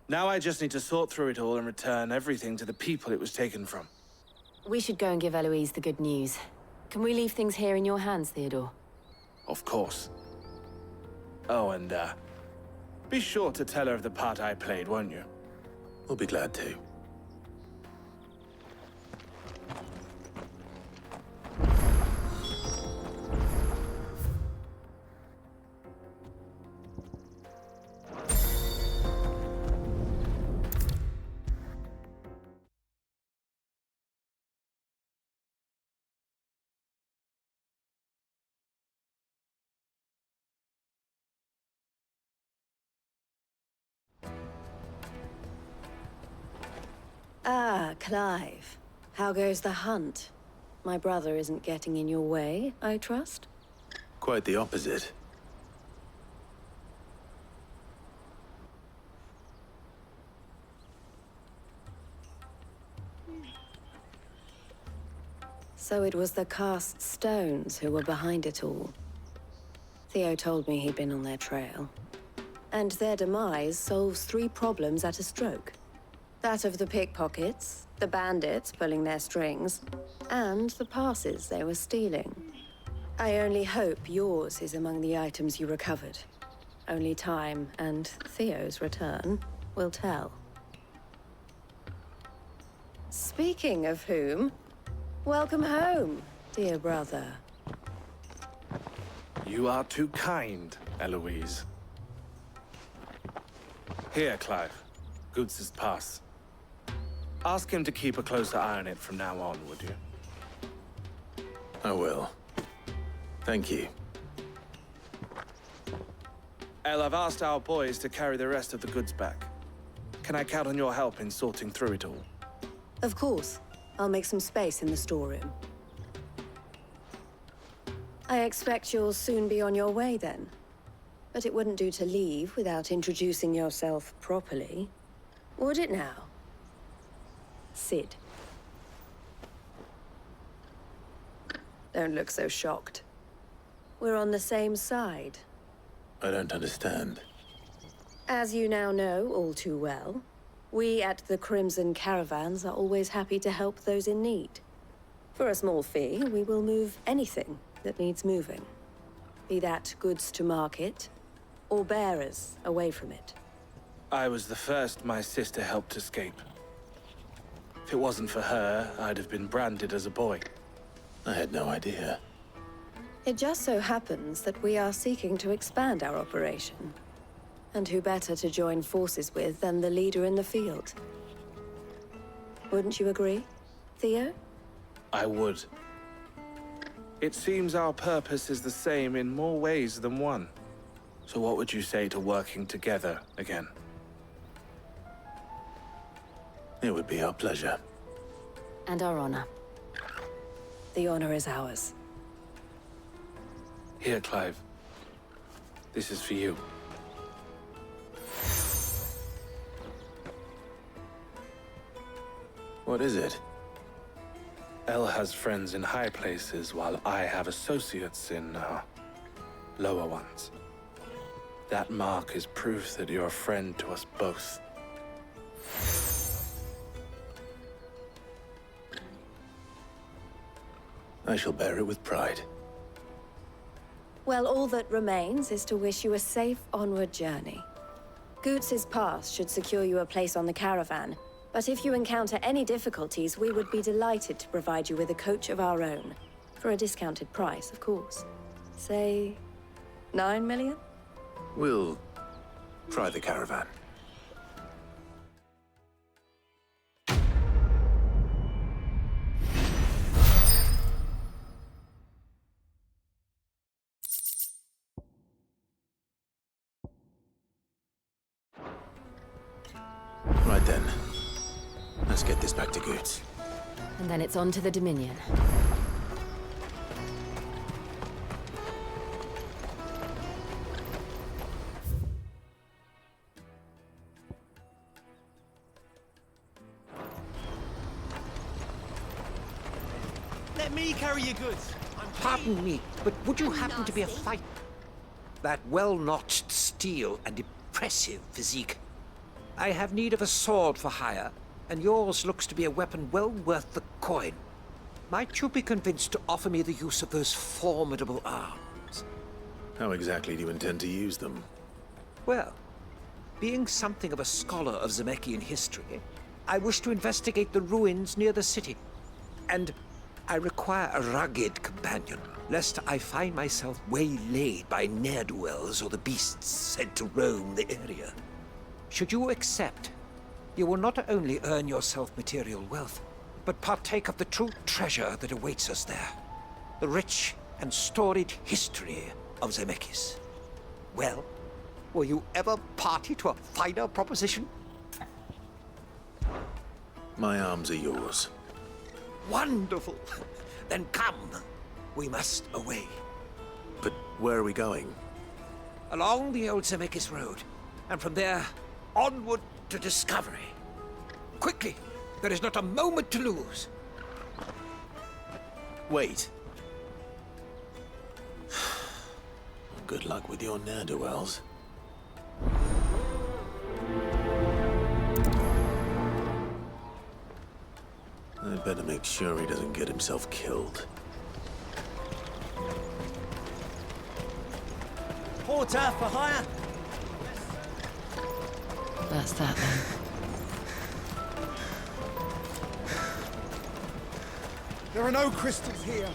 Now I just need to sort through it all and return everything to the people it was taken from. We should go and give Eloise the good news. Can we leave things here in your hands, Theodore? Of course. Oh, and, be sure to tell her of the part I played, won't you? We'll be glad to. Ah, Clive. How goes the hunt? My brother isn't getting in your way, I trust? Quite the opposite. So it was the cast stones who were behind it all. Theo told me he'd been on their trail. And their demise solves 3 problems at a stroke. That of the pickpockets, the bandits pulling their strings, and the passes they were stealing. I only hope yours is among the items you recovered. Only time and Theo's return will tell. Speaking of whom, welcome home, dear brother. You are too kind, Eloise. Here, Clive. Goots's pass. Ask him to keep a closer eye on it from now on, would you? I will. Thank you. El, I've asked our boys to carry the rest of the goods back. Can I count on your help in sorting through it all? Of course. I'll make some space in the storeroom. I expect you'll soon be on your way then. But it wouldn't do to leave without introducing yourself properly. Would it now? Sid. Don't look so shocked. We're on the same side. I don't understand. As you now know all too well, we at the Crimson Caravans are always happy to help those in need. For a small fee, we will move anything that needs moving. Be that goods to market, or bearers away from it. I was the first my sister helped escape. If it wasn't for her, I'd have been branded as a boy. I had no idea. It just so happens that we are seeking to expand our operation. And who better to join forces with than the leader in the field? Wouldn't you agree, Theo? I would. It seems our purpose is the same in more ways than one. So what would you say to working together again? It would be our pleasure. And our honor. The honor is ours. Here, Clive. This is for you. What is it? Elle has friends in high places, while I have associates in, lower ones. That mark is proof that you're a friend to us both. I shall bear it with pride. Well, all that remains is to wish you a safe onward journey. Goots's pass should secure you a place on the caravan, but if you encounter any difficulties, we would be delighted to provide you with a coach of our own. For a discounted price, of course. Say, 9 million? We'll try the caravan. Right then. Let's get this back to Goots. And then it's on to the Dominion. Let me carry your goods. Pardon me, but would you happen to be a fighter? That well-notched steel and impressive physique. I have need of a sword for hire, and yours looks to be a weapon well worth the coin. Might you be convinced to offer me the use of those formidable arms? How exactly do you intend to use them? Well, being something of a scholar of Zemeckis history, I wish to investigate the ruins near the city. And I require a rugged companion, lest I find myself waylaid by ne'er-do-wells or the beasts said to roam the area. Should you accept, you will not only earn yourself material wealth, but partake of the true treasure that awaits us there. The rich and storied history of Zemeckis. Well, were you ever party to a finer proposition? My arms are yours. Wonderful! Then come. We must away. But where are we going? Along the old Zemeckis Road, and from there, onward to discovery. Quickly! There is not a moment to lose. Wait. Good luck with your ne'er-do-wells. I'd better make sure he doesn't get himself killed. Porter for hire. That's that then. There are no crystals here.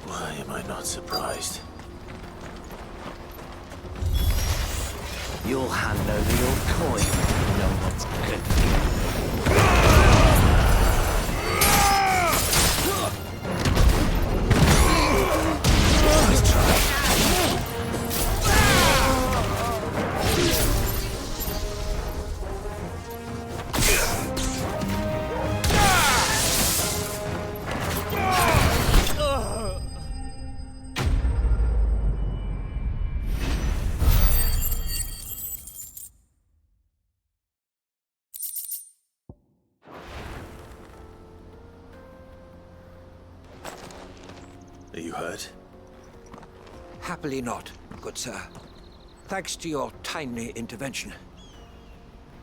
Why am I not surprised? You'll hand over your coin when you know what's good for you. Are you hurt? Happily not, good sir. Thanks to your timely intervention.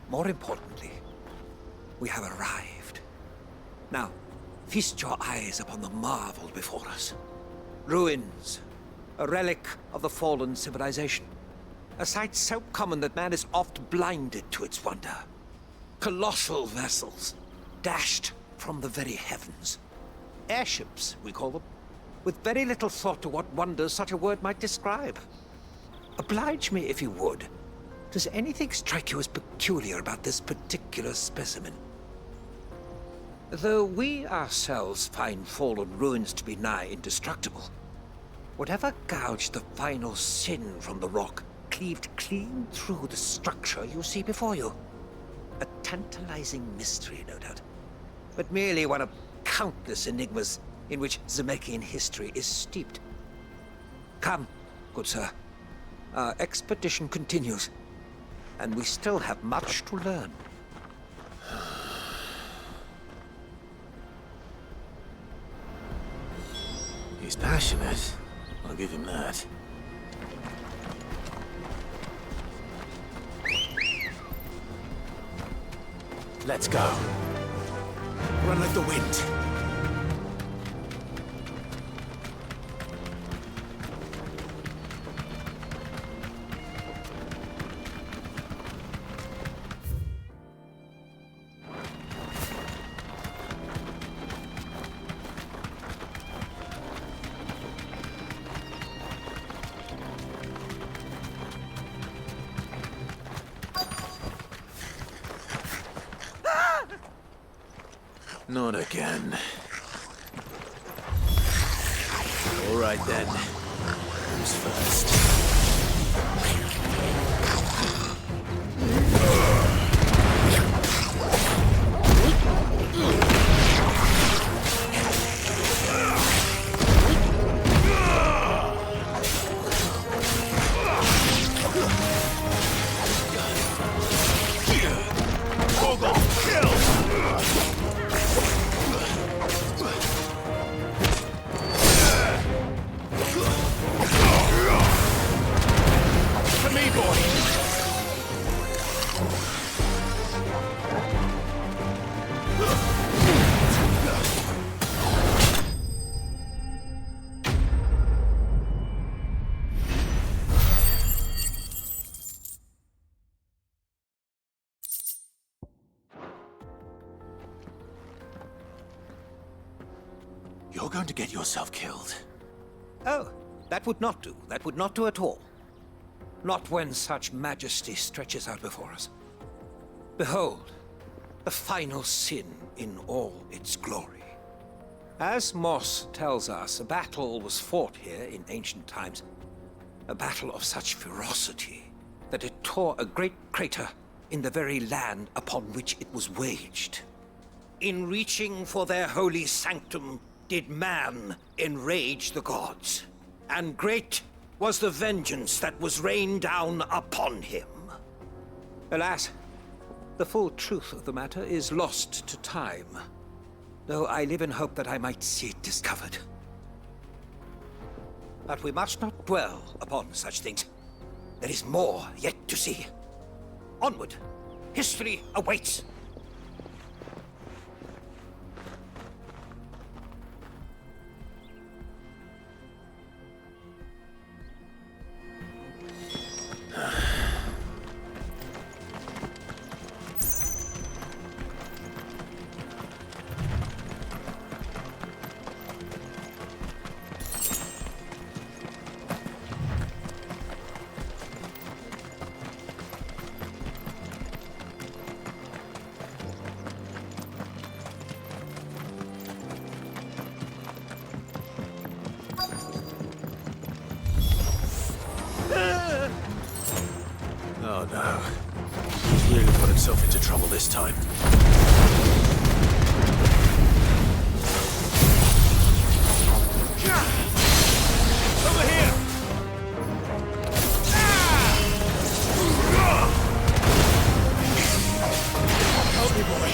More importantly, we have arrived. Now, feast your eyes upon the marvel before us. Ruins, a relic of the fallen civilization. A sight so common that man is oft blinded to its wonder. Colossal vessels, dashed from the very heavens. Airships, we call them, with very little thought to what wonders such a word might describe. Oblige me if you would. Does anything strike you as peculiar about this particular specimen? Though we ourselves find fallen ruins to be nigh indestructible, whatever gouged the final sin from the rock cleaved clean through the structure you see before you. A tantalizing mystery, no doubt, but merely one of countless enigmas in which Zemeckis history is steeped. Come, good sir. Our expedition continues, and we still have much to learn. He's passionate. I'll give him that. Let's go. Run like the wind. Not again. All right then. Who's first? You're going to get yourself killed. Oh, that would not do. That would not do at all. Not when such majesty stretches out before us. Behold, the final sin in all its glory. As Moss tells us, a battle was fought here in ancient times. A battle of such ferocity that it tore a great crater in the very land upon which it was waged. In reaching for their holy sanctum, did man enrage the gods, and great was the vengeance that was rained down upon him. Alas, the full truth of the matter is lost to time, though I live in hope that I might see it discovered. But we must not dwell upon such things. There is more yet to see. Onward! History awaits! Oh no. He's really put himself into trouble this time. Over here! Help me, boy.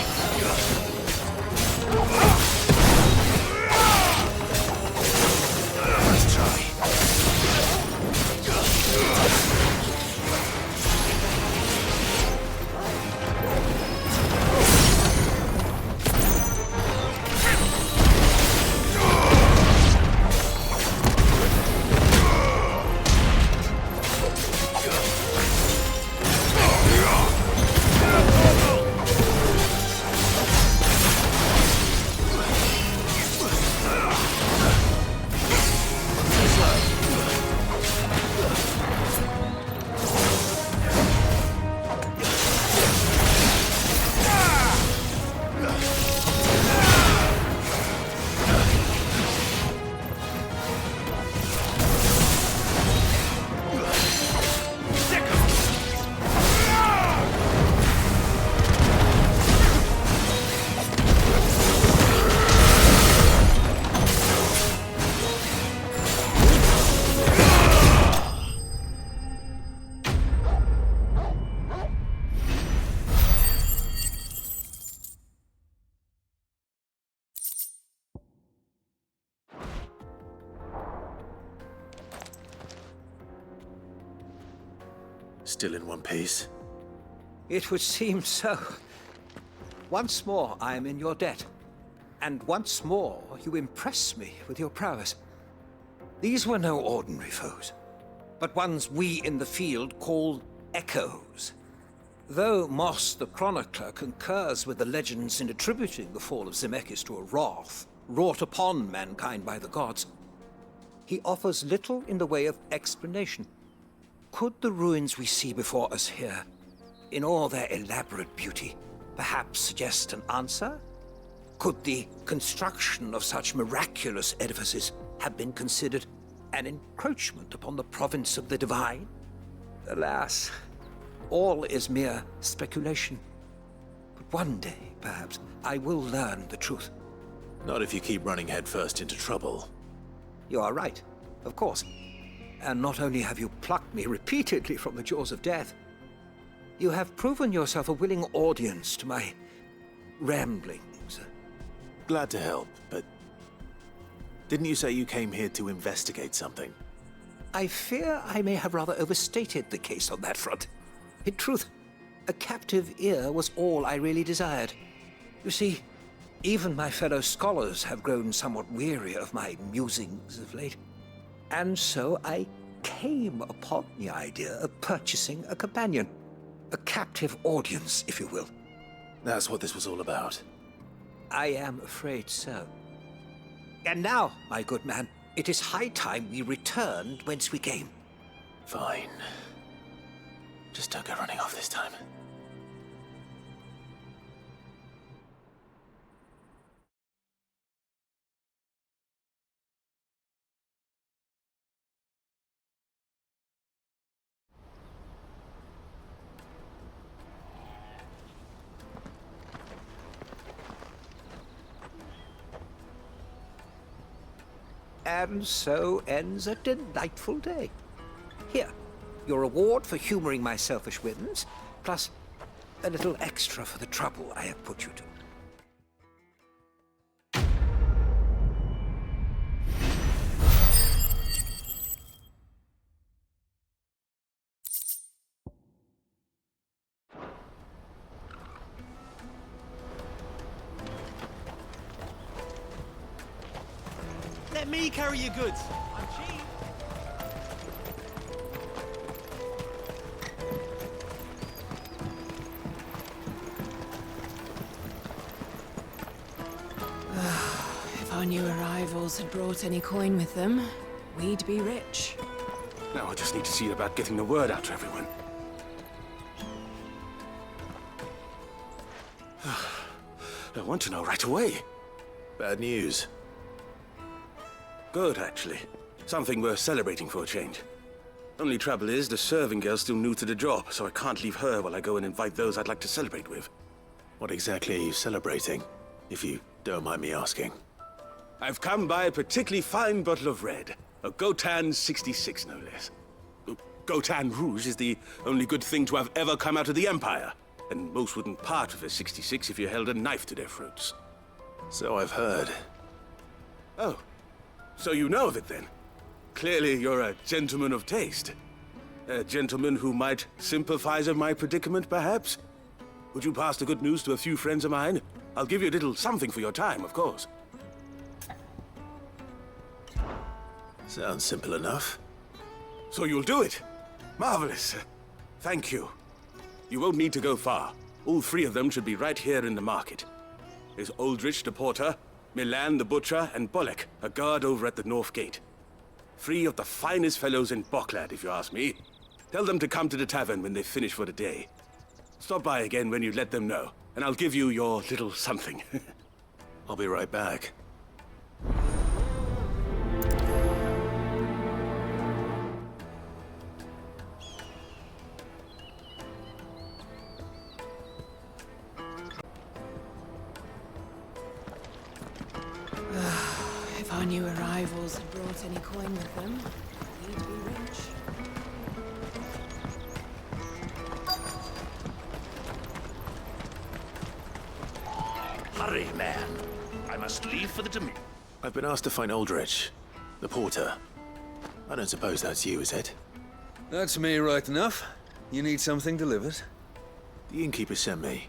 Still in one piece? It would seem so. Once more, I am in your debt. And once more, you impress me with your prowess. These were no ordinary foes, but ones we in the field call echoes. Though Moss the Chronicler concurs with the legends in attributing the fall of Zemeckis to a wrath wrought upon mankind by the gods, he offers little in the way of explanation. Could the ruins we see before us here, in all their elaborate beauty, perhaps suggest an answer? Could the construction of such miraculous edifices have been considered an encroachment upon the province of the divine? Alas, all is mere speculation. But one day, perhaps, I will learn the truth. Not if you keep running headfirst into trouble. You are right, of course. And not only have you plucked me repeatedly from the jaws of death, you have proven yourself a willing audience to my ramblings. Glad to help, but didn't you say you came here to investigate something? I fear I may have rather overstated the case on that front. In truth, a captive ear was all I really desired. You see, even my fellow scholars have grown somewhat weary of my musings of late. And so I came upon the idea of purchasing a companion. A captive audience, if you will. That's what this was all about. I am afraid so. And now, my good man, it is high time we returned whence we came. Fine. Just don't go running off this time. And so ends a delightful day. Here, your reward for humoring my selfish whims, plus a little extra for the trouble I have put you to. Let me carry your goods. I'm cheap. If our new arrivals had brought any coin with them, we'd be rich. Now I just need to see about getting the word out to everyone. I want to know right away. Bad news. Good, actually. Something worth celebrating for a change. Only trouble is, the serving girl's still new to the job, so I can't leave her while I go and invite those I'd like to celebrate with. What exactly are you celebrating, if you don't mind me asking? I've come by a particularly fine bottle of red. A Gotan 66, no less. Gotan Rouge is the only good thing to have ever come out of the Empire, and most wouldn't part with a 66 if you held a knife to their throats. So I've heard. Oh. So you know of it, then? Clearly you're a gentleman of taste. A gentleman who might sympathize with my predicament, perhaps? Would you pass the good news to a few friends of mine? I'll give you a little something for your time, of course. Sounds simple enough. So you'll do it? Marvelous. Thank you. You won't need to go far. All three of them should be right here in the market. There's Aldrich the porter, Milan the butcher, and Bolek, a guard over at the north gate. Three of the finest fellows in Boklad, if you ask me. Tell them to come to the tavern when they finish for the day. Stop by again when you let them know, and I'll give you your little something. I'll be right back. If our new arrivals had brought any coin with them, we'd be rich. Hurry, man. I must leave for the I've been asked to find Aldrich, the porter. I don't suppose that's you, is it? That's me right enough. You need something delivered? The innkeeper sent me.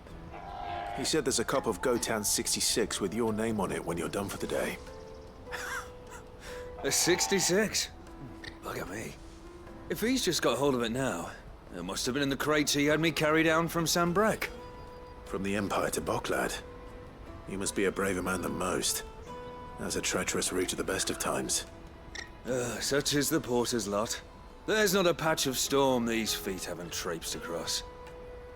He said there's a cup of Gotan 66 with your name on it when you're done for the day. A 66? Look at me. If he's just got hold of it now, it must have been in the crates he had me carry down from Sambrek. From the Empire to Boklad. You must be a braver man than most. That's a treacherous route at the best of times. Such is the porter's lot. There's not a patch of storm these feet haven't traipsed across.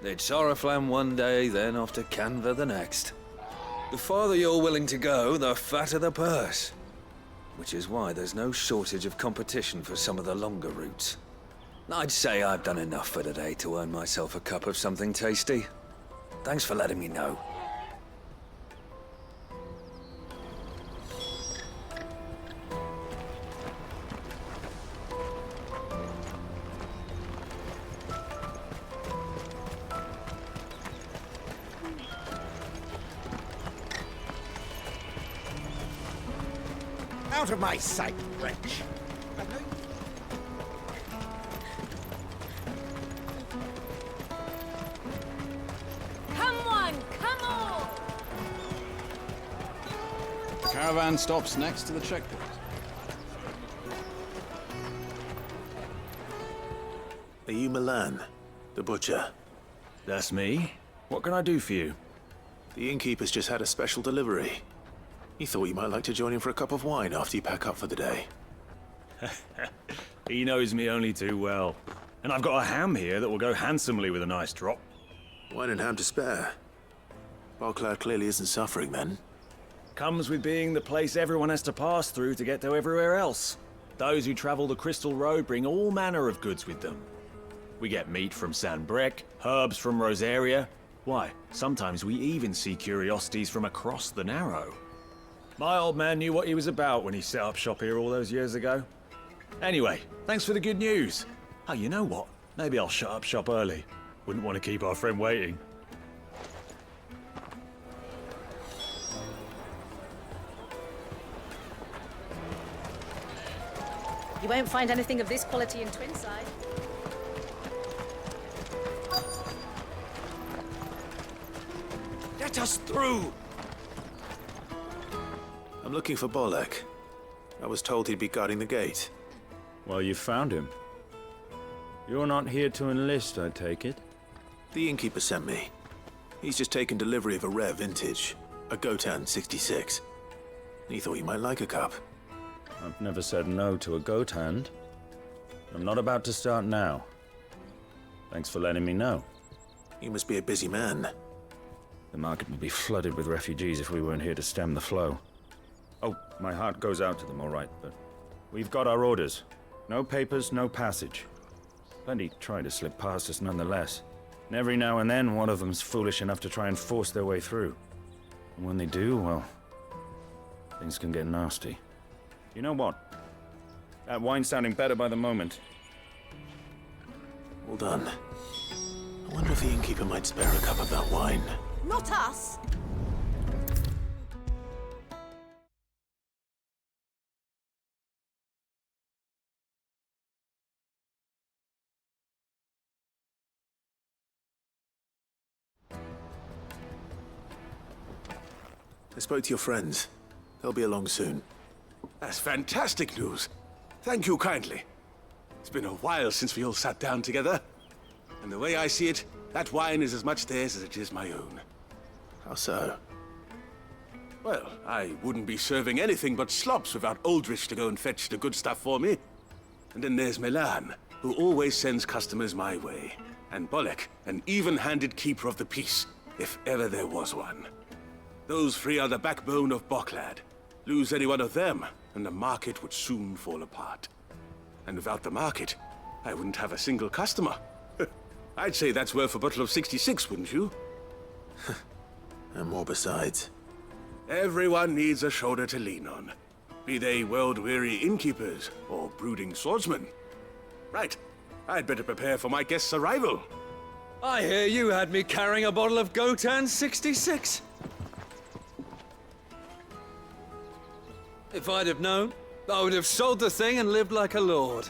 It's Oriflamme one day, then off to Canva the next. The farther you're willing to go, the fatter the purse. Which is why there's no shortage of competition for some of the longer routes. I'd say I've done enough for today to earn myself a cup of something tasty. Thanks for letting me know. Out of my sight, wretch! Come on, come on! Caravan stops next to the checkpoint. Are you Milan, the butcher? That's me. What can I do for you? The innkeeper's just had a special delivery. He thought you might like to join him for a cup of wine after you pack up for the day. He knows me only too well. And I've got a ham here that will go handsomely with a nice drop. Wine and ham to spare. Boklad clearly isn't suffering then. Comes with being the place everyone has to pass through to get to everywhere else. Those who travel the Crystal Road bring all manner of goods with them. We get meat from Sambrek, herbs from Rosaria. Why, sometimes we even see curiosities from across the Narrow. My old man knew what he was about when he set up shop here all those years ago. Anyway, thanks for the good news. Oh, you know what? Maybe I'll shut up shop early. Wouldn't want to keep our friend waiting. You won't find anything of this quality in Twinside. Let us through! I'm looking for Bolek. I was told he'd be guarding the gate. Well, you found him. You're not here to enlist, I take it? The innkeeper sent me. He's just taken delivery of a rare vintage, a Gotan 66. He thought you might like a cup. I've never said no to a goat hand. I'm not about to start now. Thanks for letting me know. You must be a busy man. The market would be flooded with refugees if we weren't here to stem the flow. Oh, my heart goes out to them, all right, but we've got our orders. No papers, no passage. Plenty try to slip past us nonetheless. And every now and then, one of them's foolish enough to try and force their way through. And when they do, well, things can get nasty. You know what? That wine's sounding better by the moment. Well done. I wonder if the innkeeper might spare a cup of that wine. Not us! I spoke to your friends. They'll be along soon. That's fantastic news. Thank you kindly. It's been a while since we all sat down together. And the way I see it, that wine is as much theirs as it is my own. How so? Well, I wouldn't be serving anything but slops without Aldrich to go and fetch the good stuff for me. And then there's Milan, who always sends customers my way. And Bolek, an even-handed keeper of the peace, if ever there was one. Those three are the backbone of Boklad. Lose any one of them, and the market would soon fall apart. And without the market, I wouldn't have a single customer. I'd say that's worth a bottle of 66, wouldn't you? And more besides. Everyone needs a shoulder to lean on. Be they world-weary innkeepers or brooding swordsmen. Right, I'd better prepare for my guest's arrival. I hear you had me carrying a bottle of Gotan 66. If I'd have known, I would have sold the thing and lived like a lord.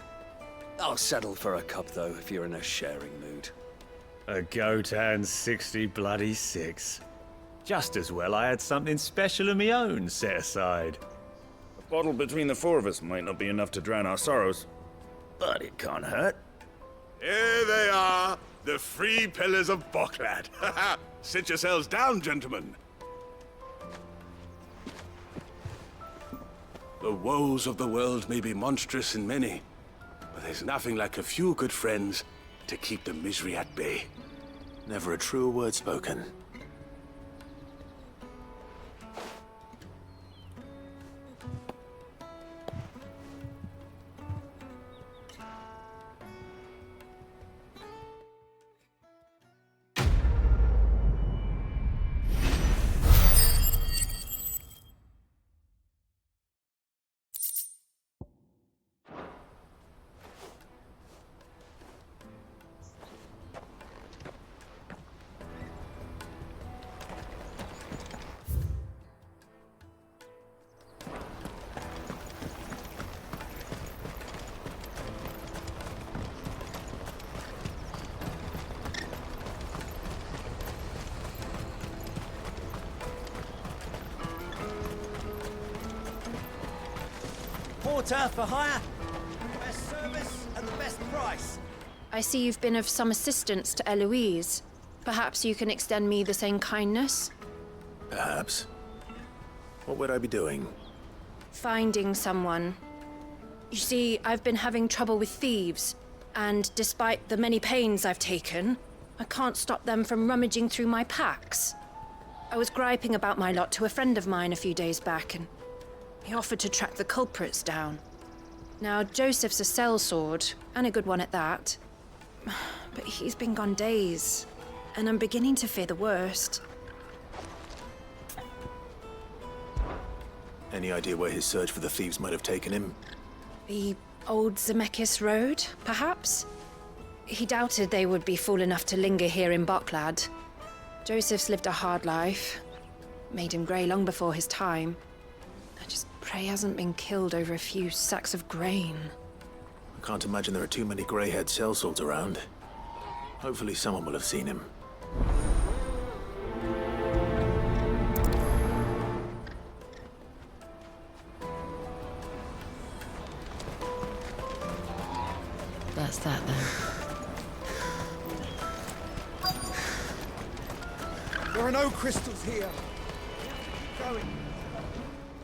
I'll settle for a cup, though, if you're in a sharing mood. A Gotan 60 bloody 6. Just as well I had something special of my own set aside. A bottle between the four of us might not be enough to drown our sorrows, but it can't hurt. Here they are, the free pillars of Boklad. Sit yourselves down, gentlemen. The woes of the world may be monstrous in many, but there's nothing like a few good friends to keep the misery at bay. Never a truer word spoken. Porter for hire. Best service and the best price. I see you've been of some assistance to Eloise. Perhaps you can extend me the same kindness? Perhaps. What would I be doing? Finding someone. You see, I've been having trouble with thieves, and despite the many pains I've taken, I can't stop them from rummaging through my packs. I was griping about my lot to a friend of mine a few days back, and he offered to track the culprits down. Now, Joseph's a sellsword, and a good one at that. But he's been gone days, and I'm beginning to fear the worst. Any idea where his search for the thieves might have taken him? The old Zemeckis Road, perhaps? He doubted they would be fool enough to linger here in Boklad. Joseph's lived a hard life. Made him grey long before his time. I just pray he hasn't been killed over a few sacks of grain. I can't imagine there are too many grey-haired sellswords around. Hopefully someone will have seen him. That's that, then. There are no crystals here. Keep going.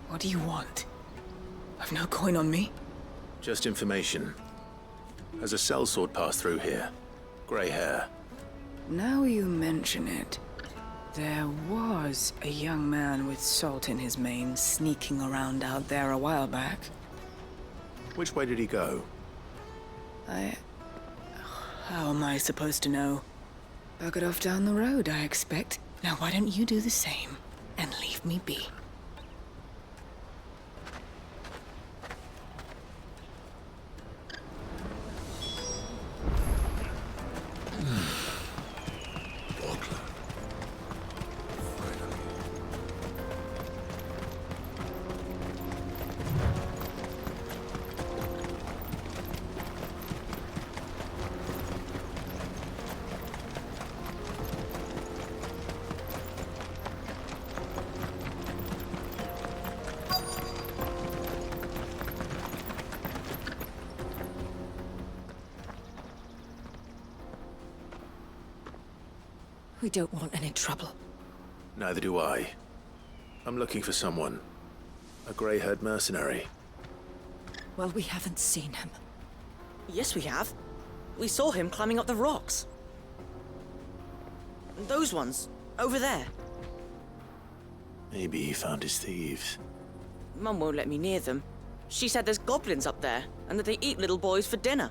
What do you want? I've no coin on me. Just information. Has a sellsword passed through here? Grey hair. Now you mention it, there was a young man with salt in his mane sneaking around out there a while back. Which way did he go? How am I supposed to know? Buggered off down the road, I expect. Now why don't you do the same and leave me be? We don't want any trouble. Neither do I. I'm looking for someone. A grey-haired mercenary. Well, we haven't seen him. Yes, we have. We saw him climbing up the rocks. Those ones, over there. Maybe he found his thieves. Mum won't let me near them. She said there's goblins up there, and that they eat little boys for dinner.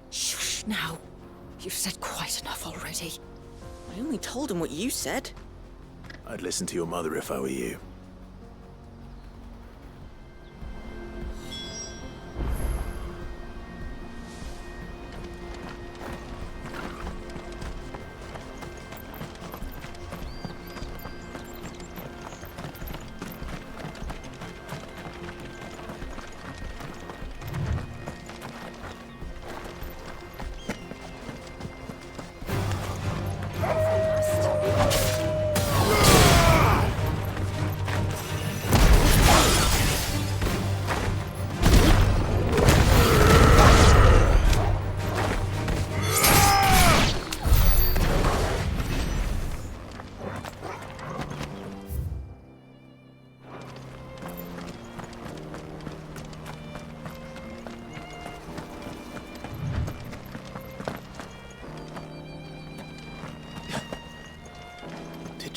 Shush now. You've said quite enough already. I only told him what you said. I'd listen to your mother if I were you.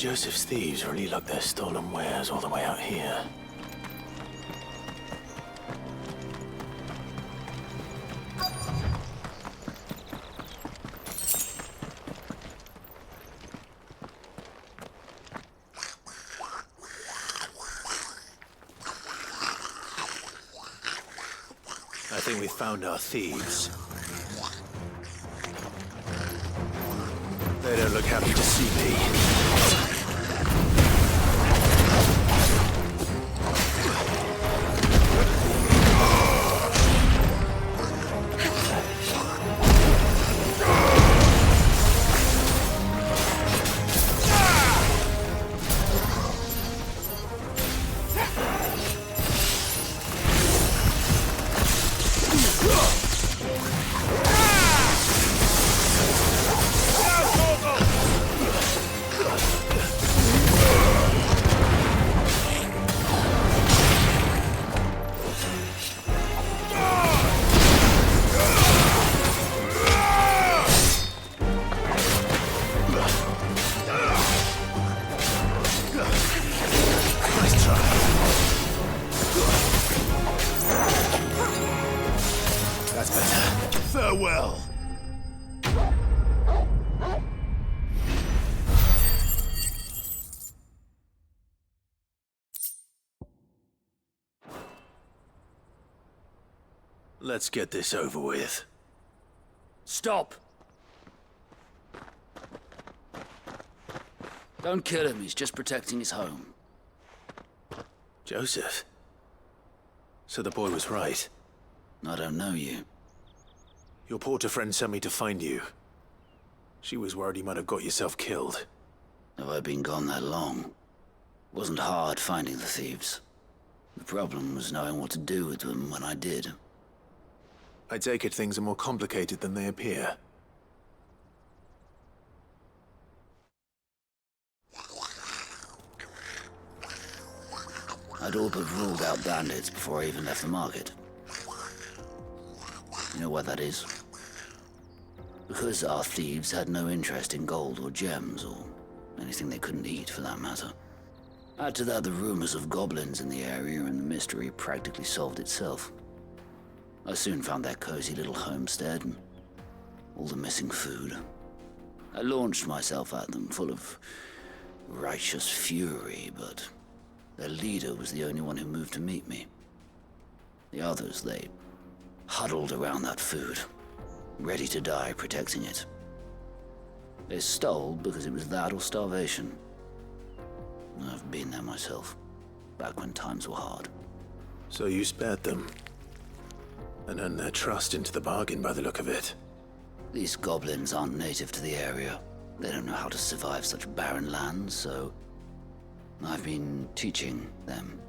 Joseph's thieves really lug their stolen wares all the way out here? I think we found our thieves. They don't look happy to see me. Farewell. Let's get this over with. Stop! Don't kill him, he's just protecting his home. Joseph? So the boy was right. I don't know you. Your porter friend sent me to find you. She was worried you might have got yourself killed. Have I been gone that long? Wasn't hard finding the thieves. The problem was knowing what to do with them when I did. I take it things are more complicated than they appear. I'd all but ruled out bandits before I even left the market. You know why that is? Because our thieves had no interest in gold or gems, or anything they couldn't eat for that matter. Add to that the rumors of goblins in the area, and the mystery practically solved itself. I soon found their cozy little homestead, and all the missing food. I launched myself at them, full of righteous fury, but their leader was the only one who moved to meet me. The others, they huddled around that food, ready to die protecting it. They stole because it was that or starvation. I've been there myself, back when times were hard. So you spared them, and earned their trust into the bargain by the look of it. These goblins aren't native to the area. They don't know how to survive such barren lands, so I've been teaching them.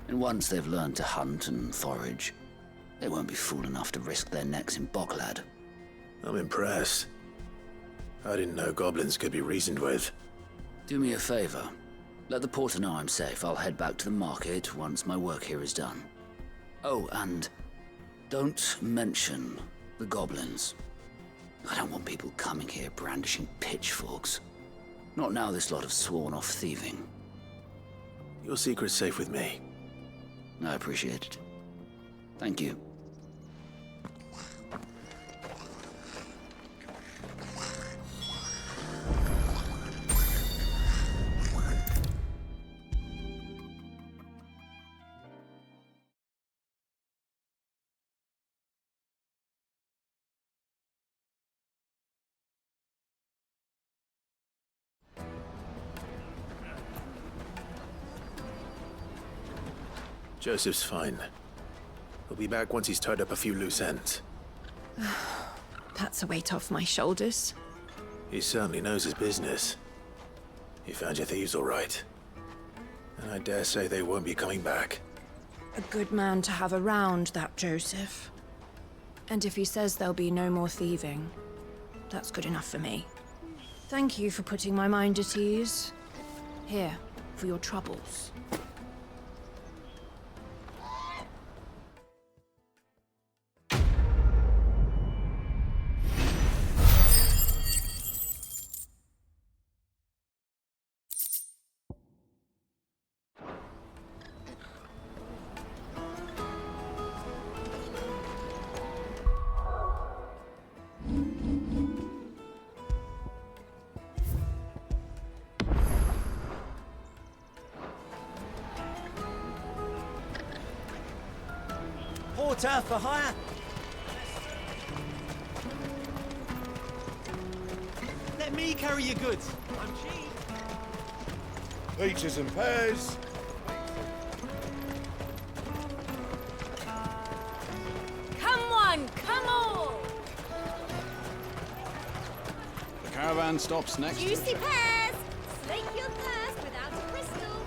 And once they've learned to hunt and forage, they won't be fool enough to risk their necks in Boklad. I'm impressed. I didn't know goblins could be reasoned with. Do me a favor. Let the porter know I'm safe. I'll head back to the market once my work here is done. Oh, and don't mention the goblins. I don't want people coming here brandishing pitchforks. Not now this lot have sworn off thieving. Your secret's safe with me. I appreciate it. Thank you. Joseph's fine. He'll be back once he's tied up a few loose ends. That's a weight off my shoulders. He certainly knows his business. You found your thieves all right. And I dare say they won't be coming back. A good man to have around, that Joseph. And if he says there'll be no more thieving, that's good enough for me. Thank you for putting my mind at ease. Here, for your troubles. Porter for hire. Let me carry your goods. I'm cheap. Peaches and pears. Come one, come all! The caravan stops next. Juicy pears! Slake your thirst without a crystal.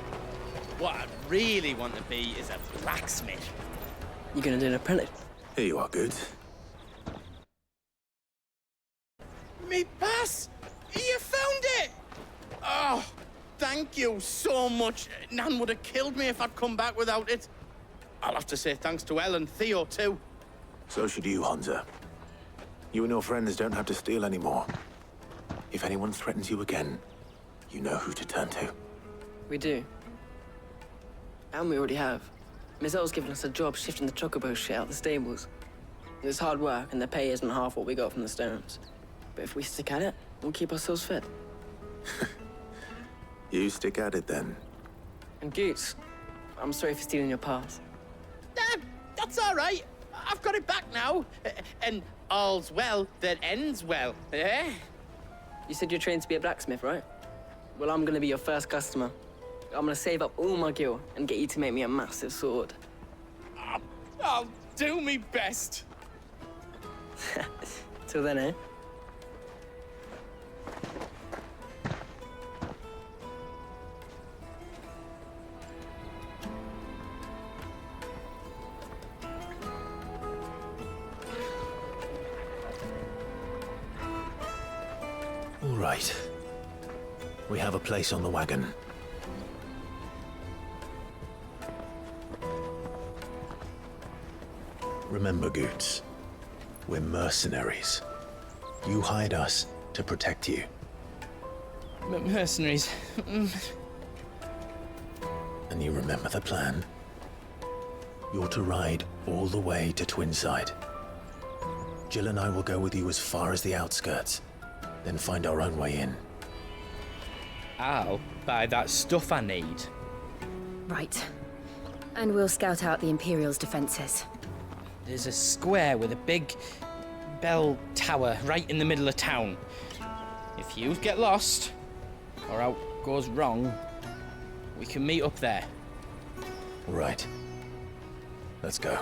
What I'd really want to be is a blacksmith. You gonna do an apprentice? Here you are, Goods. Me pass! You found it! Oh, thank you so much. Nan would have killed me if I'd come back without it. I'll have to say thanks to Elle and Theo, too. So should you, Hansa. You and your friends don't have to steal anymore. If anyone threatens you again, you know who to turn to. We do. And we already have. Miss Earl's given us a job shifting the chocobo shit out the stables. It's hard work, and the pay isn't half what we got from the stones. But if we stick at it, we'll keep ourselves fed. You stick at it, then. And Goots, I'm sorry for stealing your pass. That's all right. I've got it back now. And all's well that ends well, eh? You said you're trained to be a blacksmith, right? Well, I'm gonna be your first customer. I'm gonna save up all my gil and get you to make me a massive sword. I'll do me best. Till then, eh? All right. We have a place on the wagon. Remember, Goots, we're mercenaries. You hired us to protect you. Mercenaries. And you remember the plan? You're to ride all the way to Twinside. Jill and I will go with you as far as the outskirts, then find our own way in. I'll buy that stuff I need. Right. And we'll scout out the Imperial's defenses. There's a square with a big bell tower right in the middle of town. If you get lost, or out goes wrong, we can meet up there. Right. Let's go.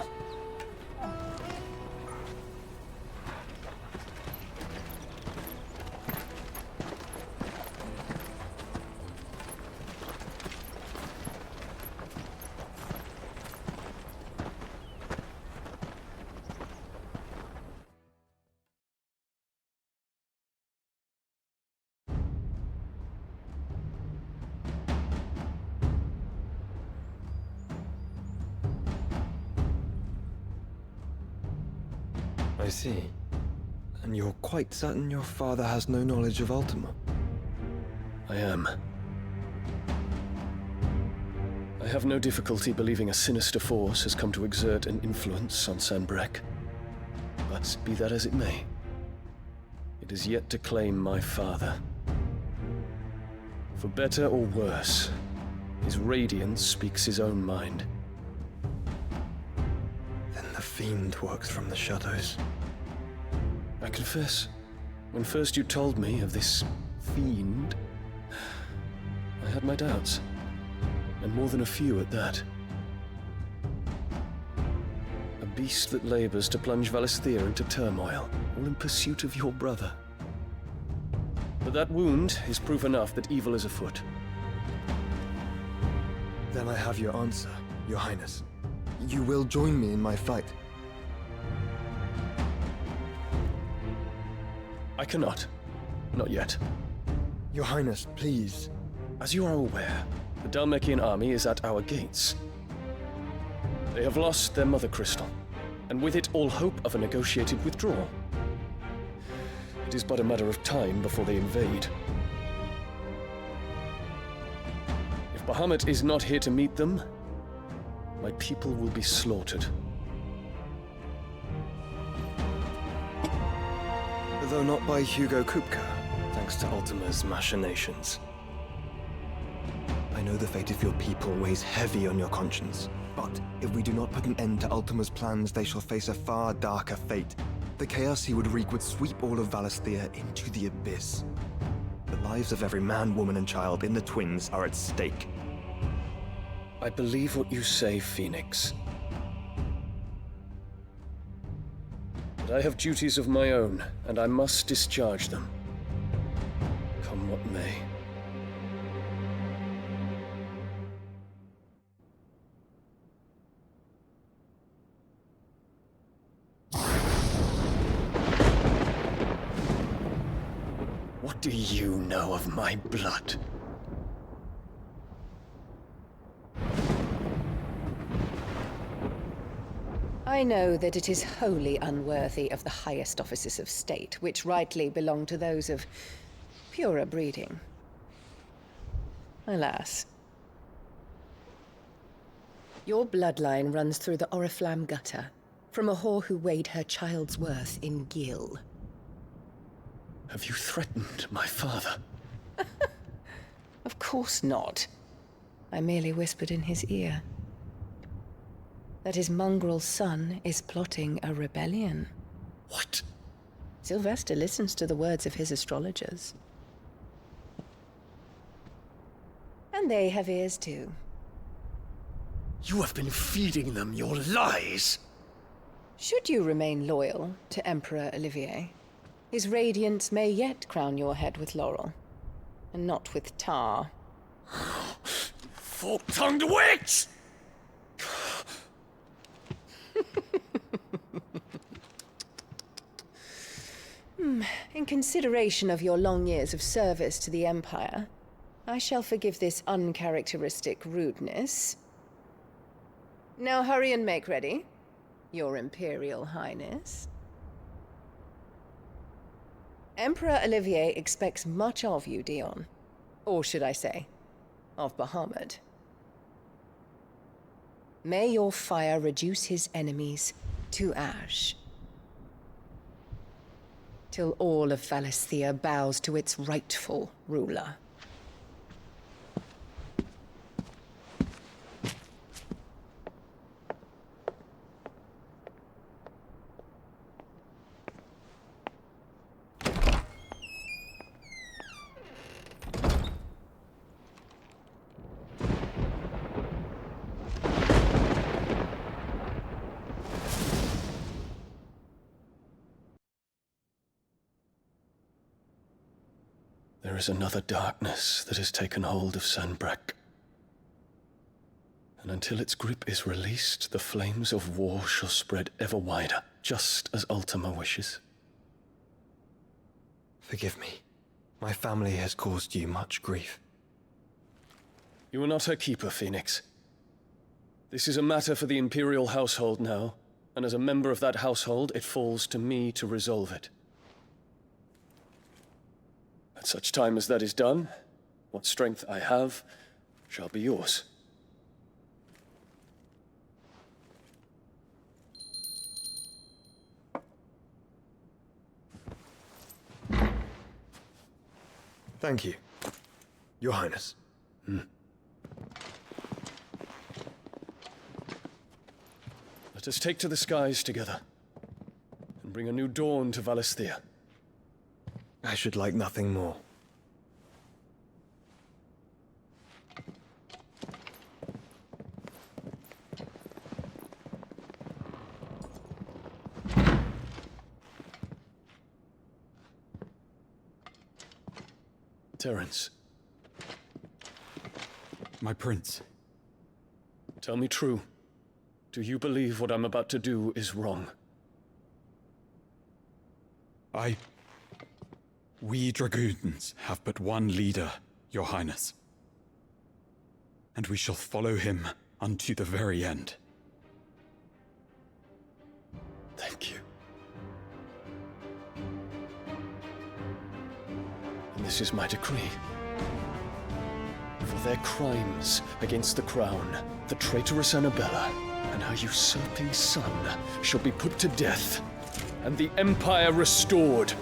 I see. And you're quite certain your father has no knowledge of Ultima? I am. I have no difficulty believing a sinister force has come to exert an influence on Sanbreque. But be that as it may, it is yet to claim my father. For better or worse, his radiance speaks his own mind. Then the fiend works from the shadows. I confess, when first you told me of this fiend, I had my doubts, and more than a few at that. A beast that labors to plunge Valisthea into turmoil, all in pursuit of your brother. But that wound is proof enough that evil is afoot. Then I have your answer, Your Highness. You will join me in my fight. I cannot. Not yet. Your Highness, please. As you are aware, the Dhalmekian army is at our gates. They have lost their mother crystal, and with it all hope of a negotiated withdrawal. It is but a matter of time before they invade. If Bahamut is not here to meet them, my people will be slaughtered. Though not by Hugo Kupka, thanks to Ultima's machinations. I know the fate of your people weighs heavy on your conscience. But if we do not put an end to Ultima's plans, they shall face a far darker fate. The chaos he would wreak would sweep all of Valisthea into the abyss. The lives of every man, woman, and child in the Twins are at stake. I believe what you say, Phoenix. But I have duties of my own, and I must discharge them. Come what may. What do you know of my blood? I know that it is wholly unworthy of the highest offices of state, which rightly belong to those of purer breeding. Alas. Your bloodline runs through the Oriflamme gutter, from a whore who weighed her child's worth in gil. Have you threatened my father? Of course not. I merely whispered in his ear that his mongrel son is plotting a rebellion. What? Sylvester listens to the words of his astrologers. And they have ears too. You have been feeding them your lies! Should you remain loyal to Emperor Olivier, his radiance may yet crown your head with laurel, and not with tar. Fork-tongued witch! In consideration of your long years of service to the Empire, I shall forgive this uncharacteristic rudeness. Now hurry and make ready, Your Imperial Highness. Emperor Olivier expects much of you, Dion. Or should I say, of Bahamut. May your fire reduce his enemies to ash, till all of Valisthea bows to its rightful ruler. There is another darkness that has taken hold of Sanbreque. And until its grip is released, the flames of war shall spread ever wider, just as Ultima wishes. Forgive me. My family has caused you much grief. You are not her keeper, Phoenix. This is a matter for the Imperial household now, and as a member of that household, it falls to me to resolve it. At such time as that is done, what strength I have shall be yours. Thank you, Your Highness. Let us take to the skies together, and bring a new dawn to Valisthea. I should like nothing more. Terence. My prince. Tell me true. Do you believe what I'm about to do is wrong? We dragoons have but one leader, Your Highness. And we shall follow him unto the very end. Thank you. And this is my decree. For their crimes against the crown, the traitorous Annabella and her usurping son shall be put to death, and the Empire restored.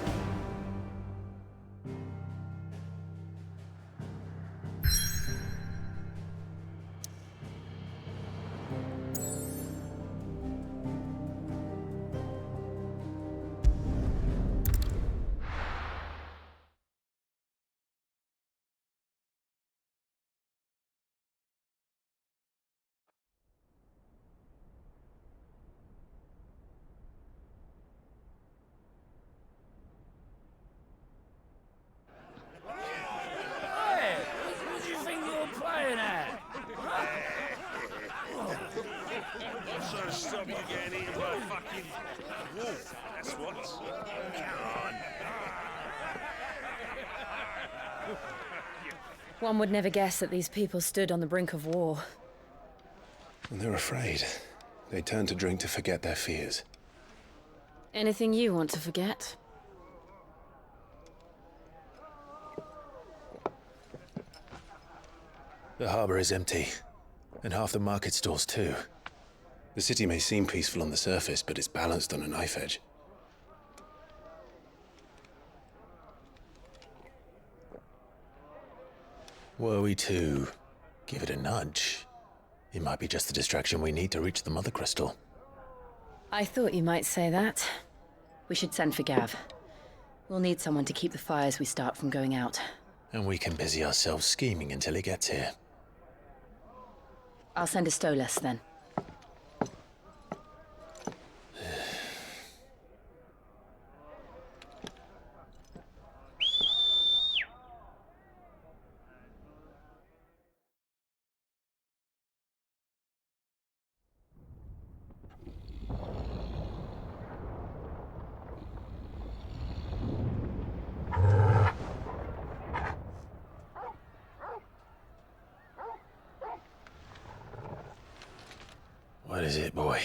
One would never guess that these people stood on the brink of war. And they're afraid. They turn to drink to forget their fears. Anything you want to forget? The harbor is empty, and half the market stalls too. The city may seem peaceful on the surface, but it's balanced on a knife edge. Were we to give it a nudge, it might be just the distraction we need to reach the Mother Crystal. I thought you might say that. We should send for Gav. We'll need someone to keep the fires we start from going out. And we can busy ourselves scheming until he gets here. I'll send a Stolas then. What is it, boy?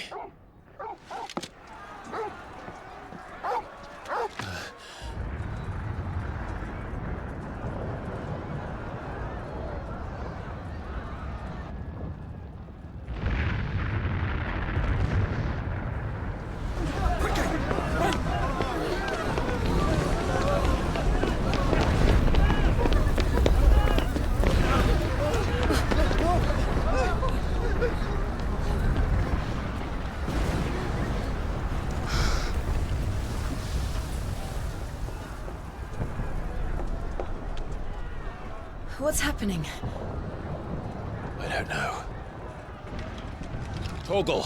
What's happening? I don't know. Toggle!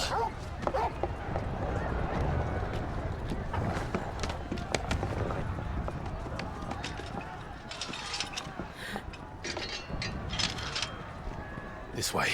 This way.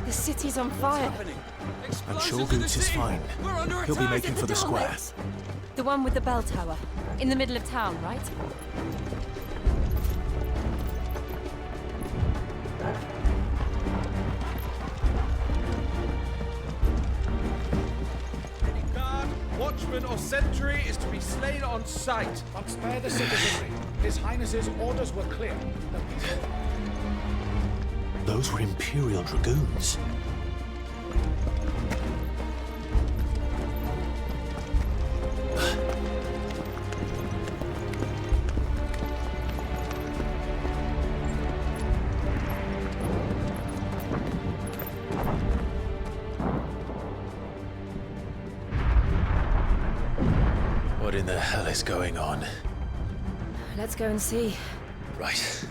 The city's on fire. I'm sure Goots is fine. He'll be making for the square. The one with the bell tower. In the middle of town, right? Any guard, watchman, or sentry is to be slain on sight. But spare the citizenry. His Highness's orders were clear. Those were Imperial Dragoons. What in the hell is going on? Let's go and see. Right.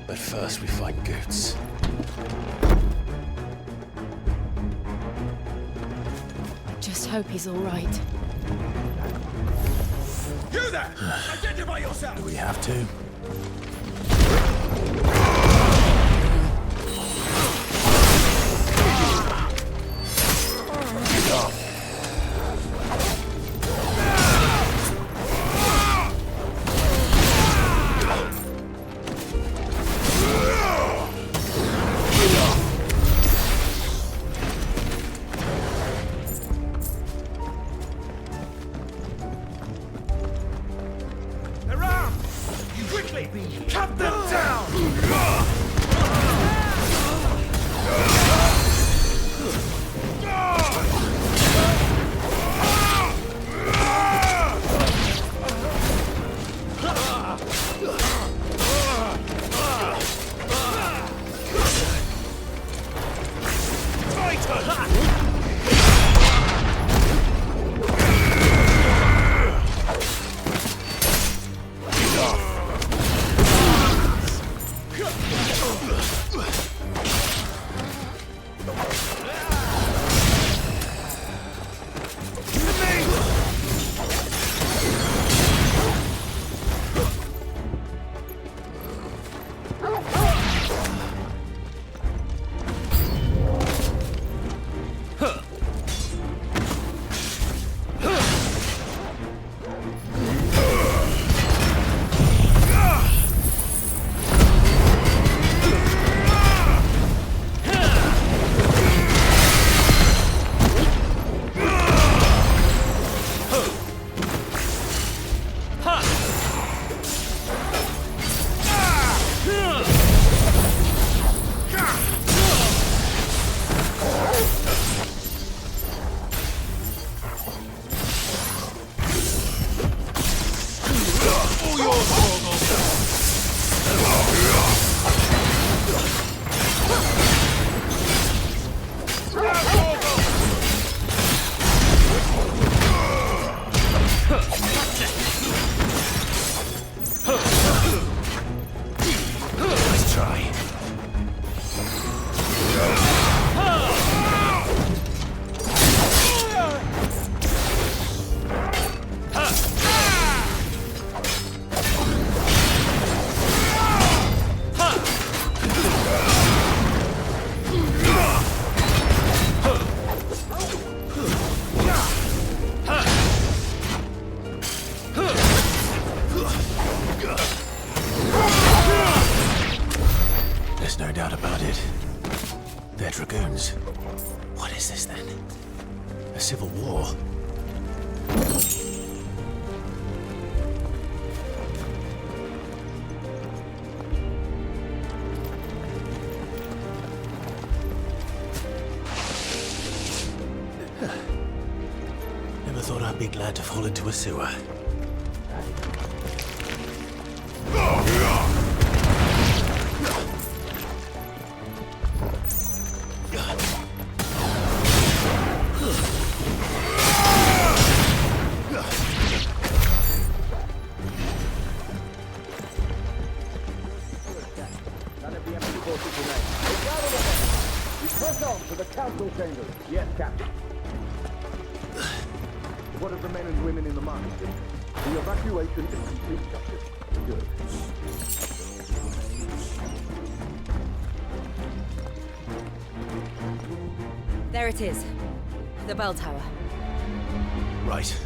But first we find Goots. Just hope he's all right. You there! Identify yourself! Do we have to? Cut them down! Nice try. There's no doubt about it. They're dragoons. What is this then? A civil war? Never thought I'd be glad to fall into a sewer. Council chambers. Yes, Captain. What of the men and women in the monastery? The evacuation is complete, Justice. Good. There it is. The bell tower. Right.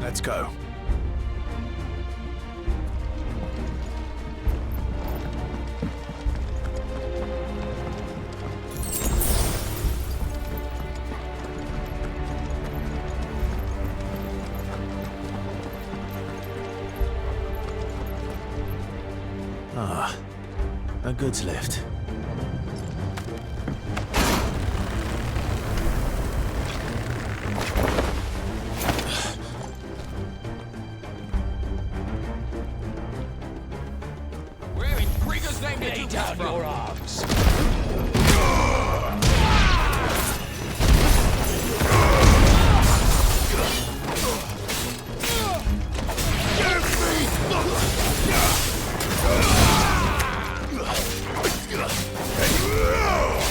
Let's go. Ah, a goods lift. Where in Krieger's name did you come from? Your arms.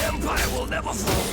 Empire will never fall.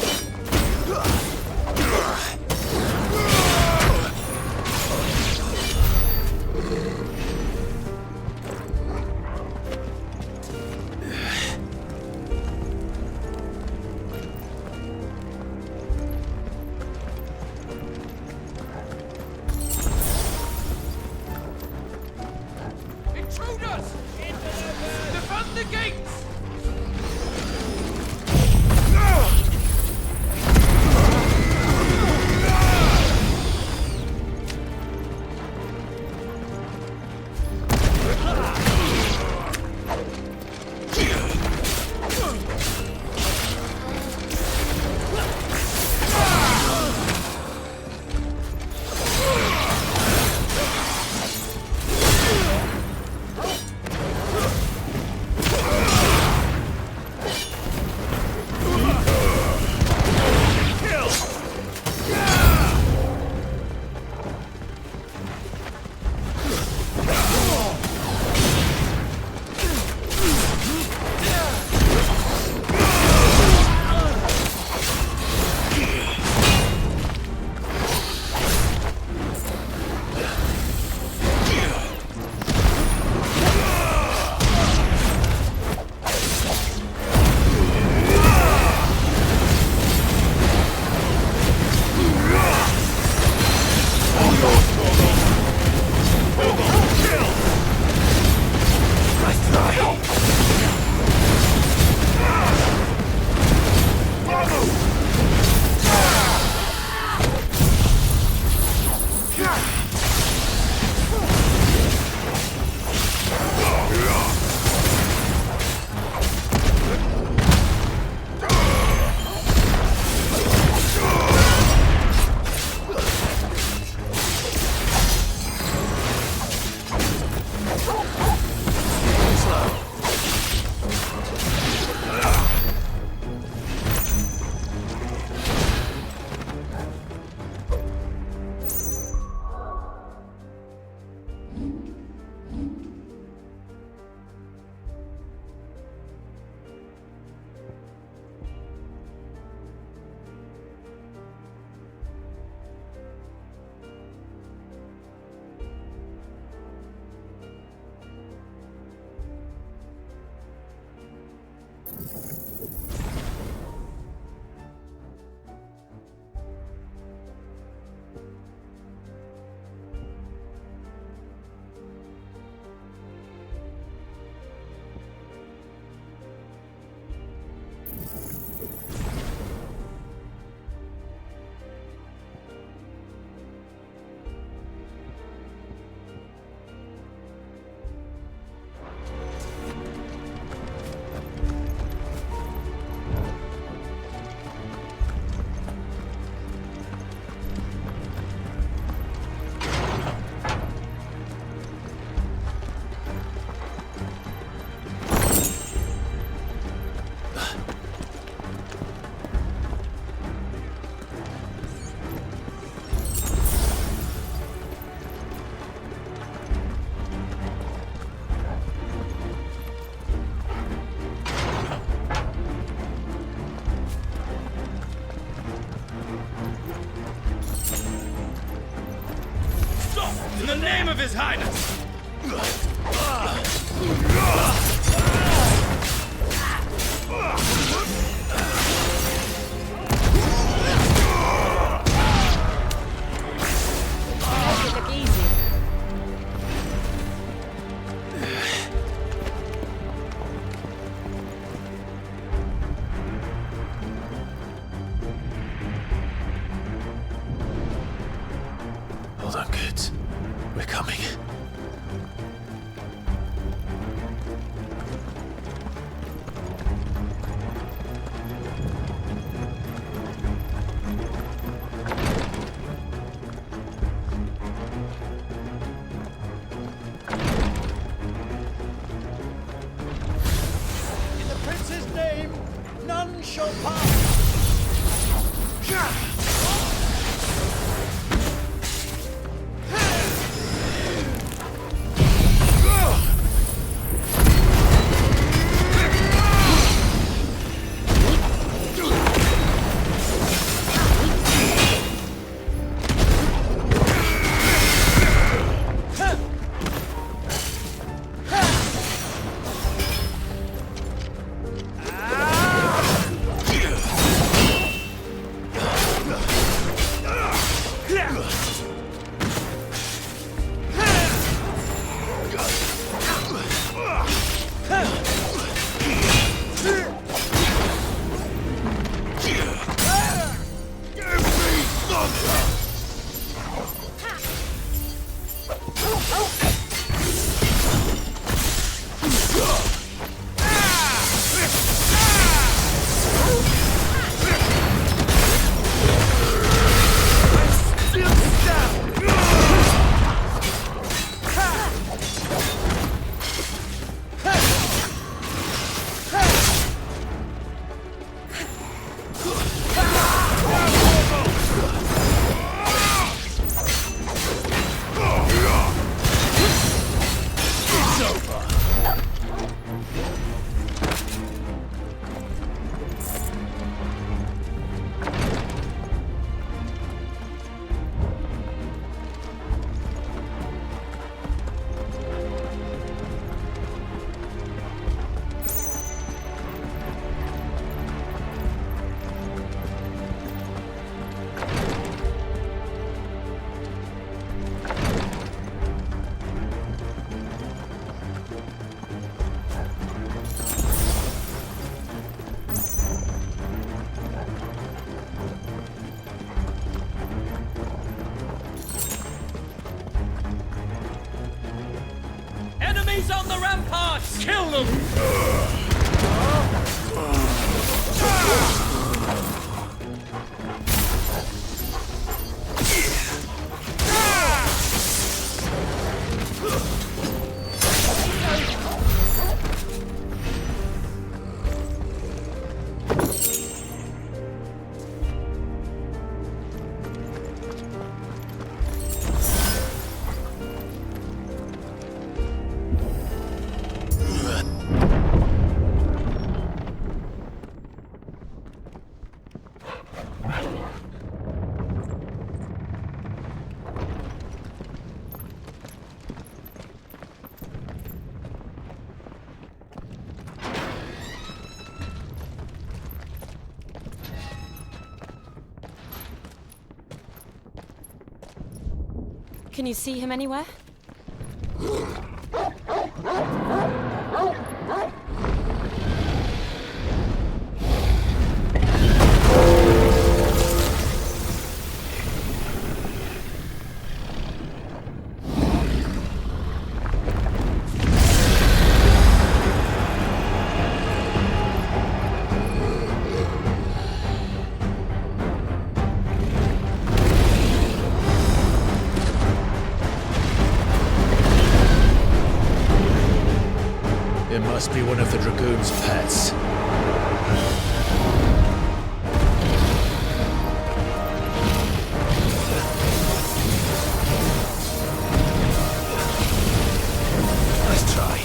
the name of His Highness! Make it look easy. Hold on, kids. We're coming. In the prince's name, none shall pass. Enemies on the ramparts! Kill them! Can you see him anywhere? It must be one of the Dragoon's pets. Nice try.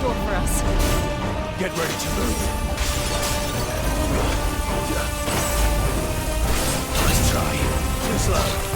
store for us. Get ready to move. Nice try. Too slow.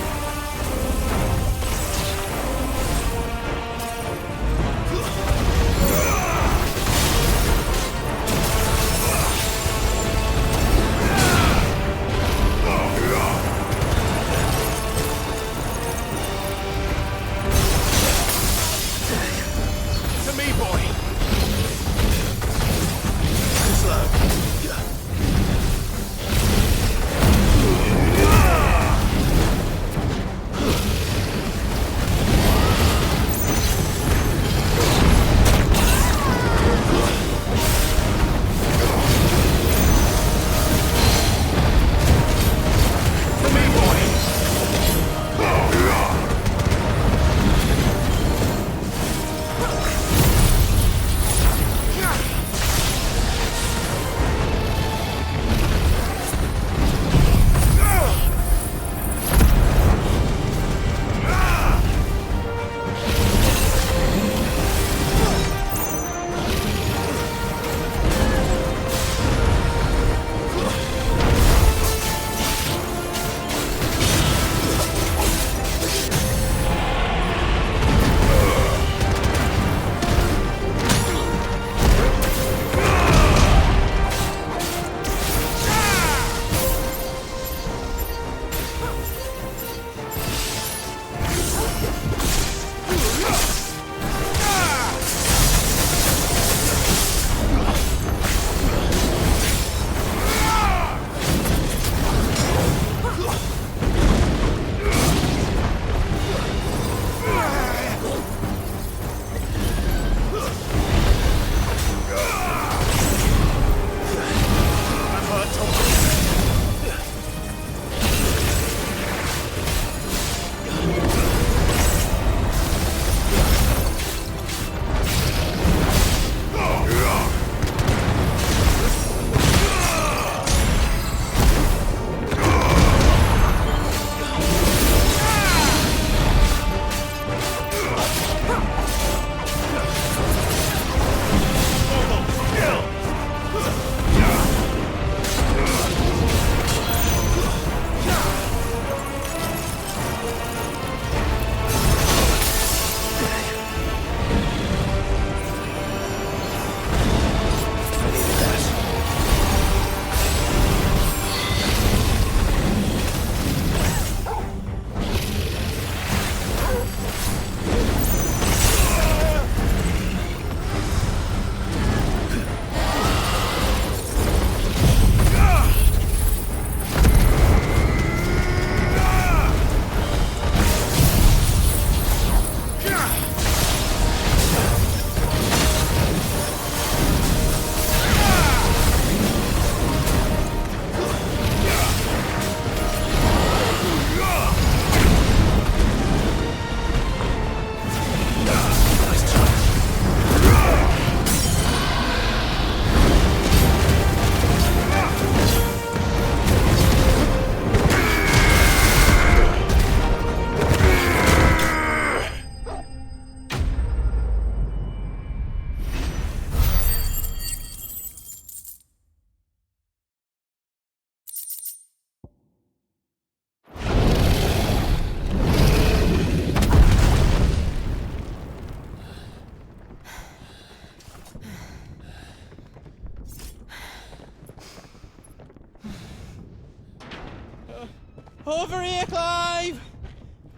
Over here, Clive!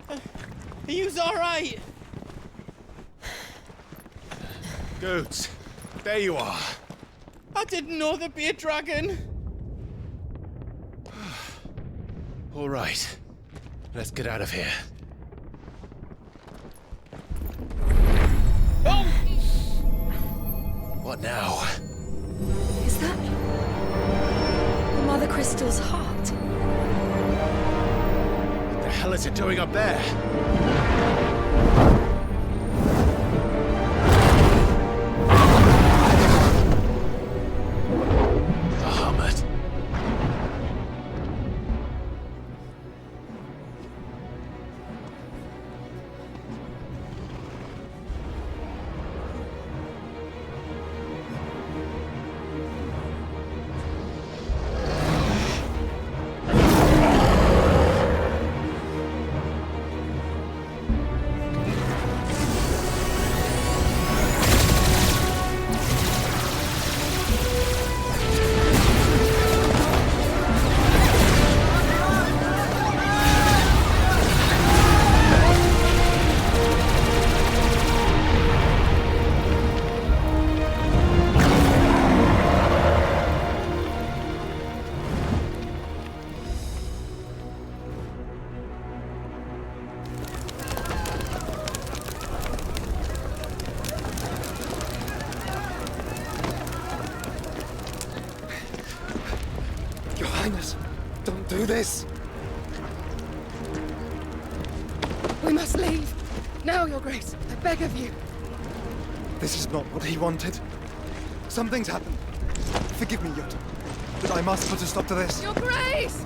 Are yous alright? Goots, there you are. I didn't know there'd be a dragon. All right, let's get out of here. Oh! What now? Is that the Mother Crystal's heart? What the hell is it doing up there? Highness, don't do this. We must leave. Now, Your Grace. I beg of you. This is not what he wanted. Something's happened. Forgive me, Yut, but I must put a stop to this. Your Grace!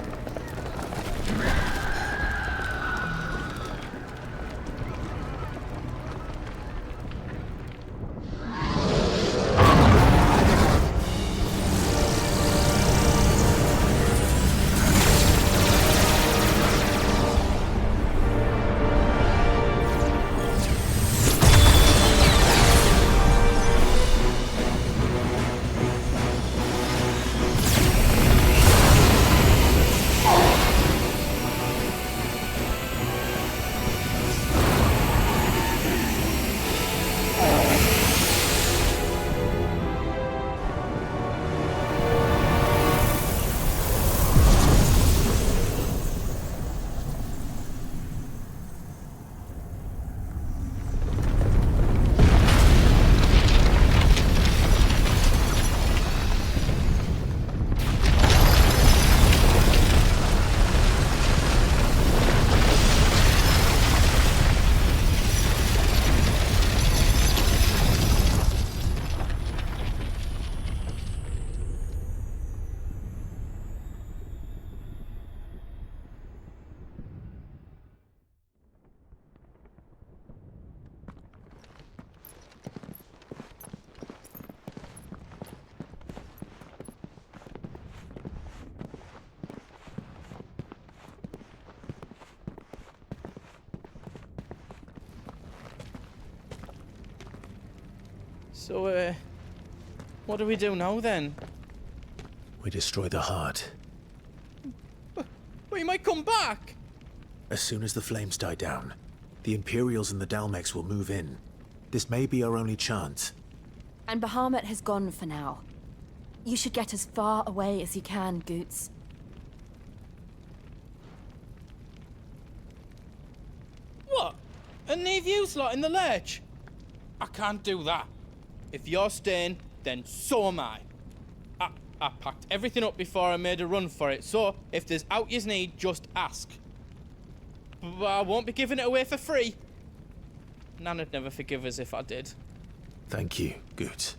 So, what do we do now then? We destroy the heart. But he might come back! As soon as the flames die down, the Imperials and the Dalmex will move in. This may be our only chance. And Bahamut has gone for now. You should get as far away as you can, Goots. What? And leave you lot in the lurch? I can't do that. If you're staying, then so am I. I packed everything up before I made a run for it, so if there's out yous need, just ask. But I won't be giving it away for free. Nan'd never forgive us if I did. Thank you, Goots.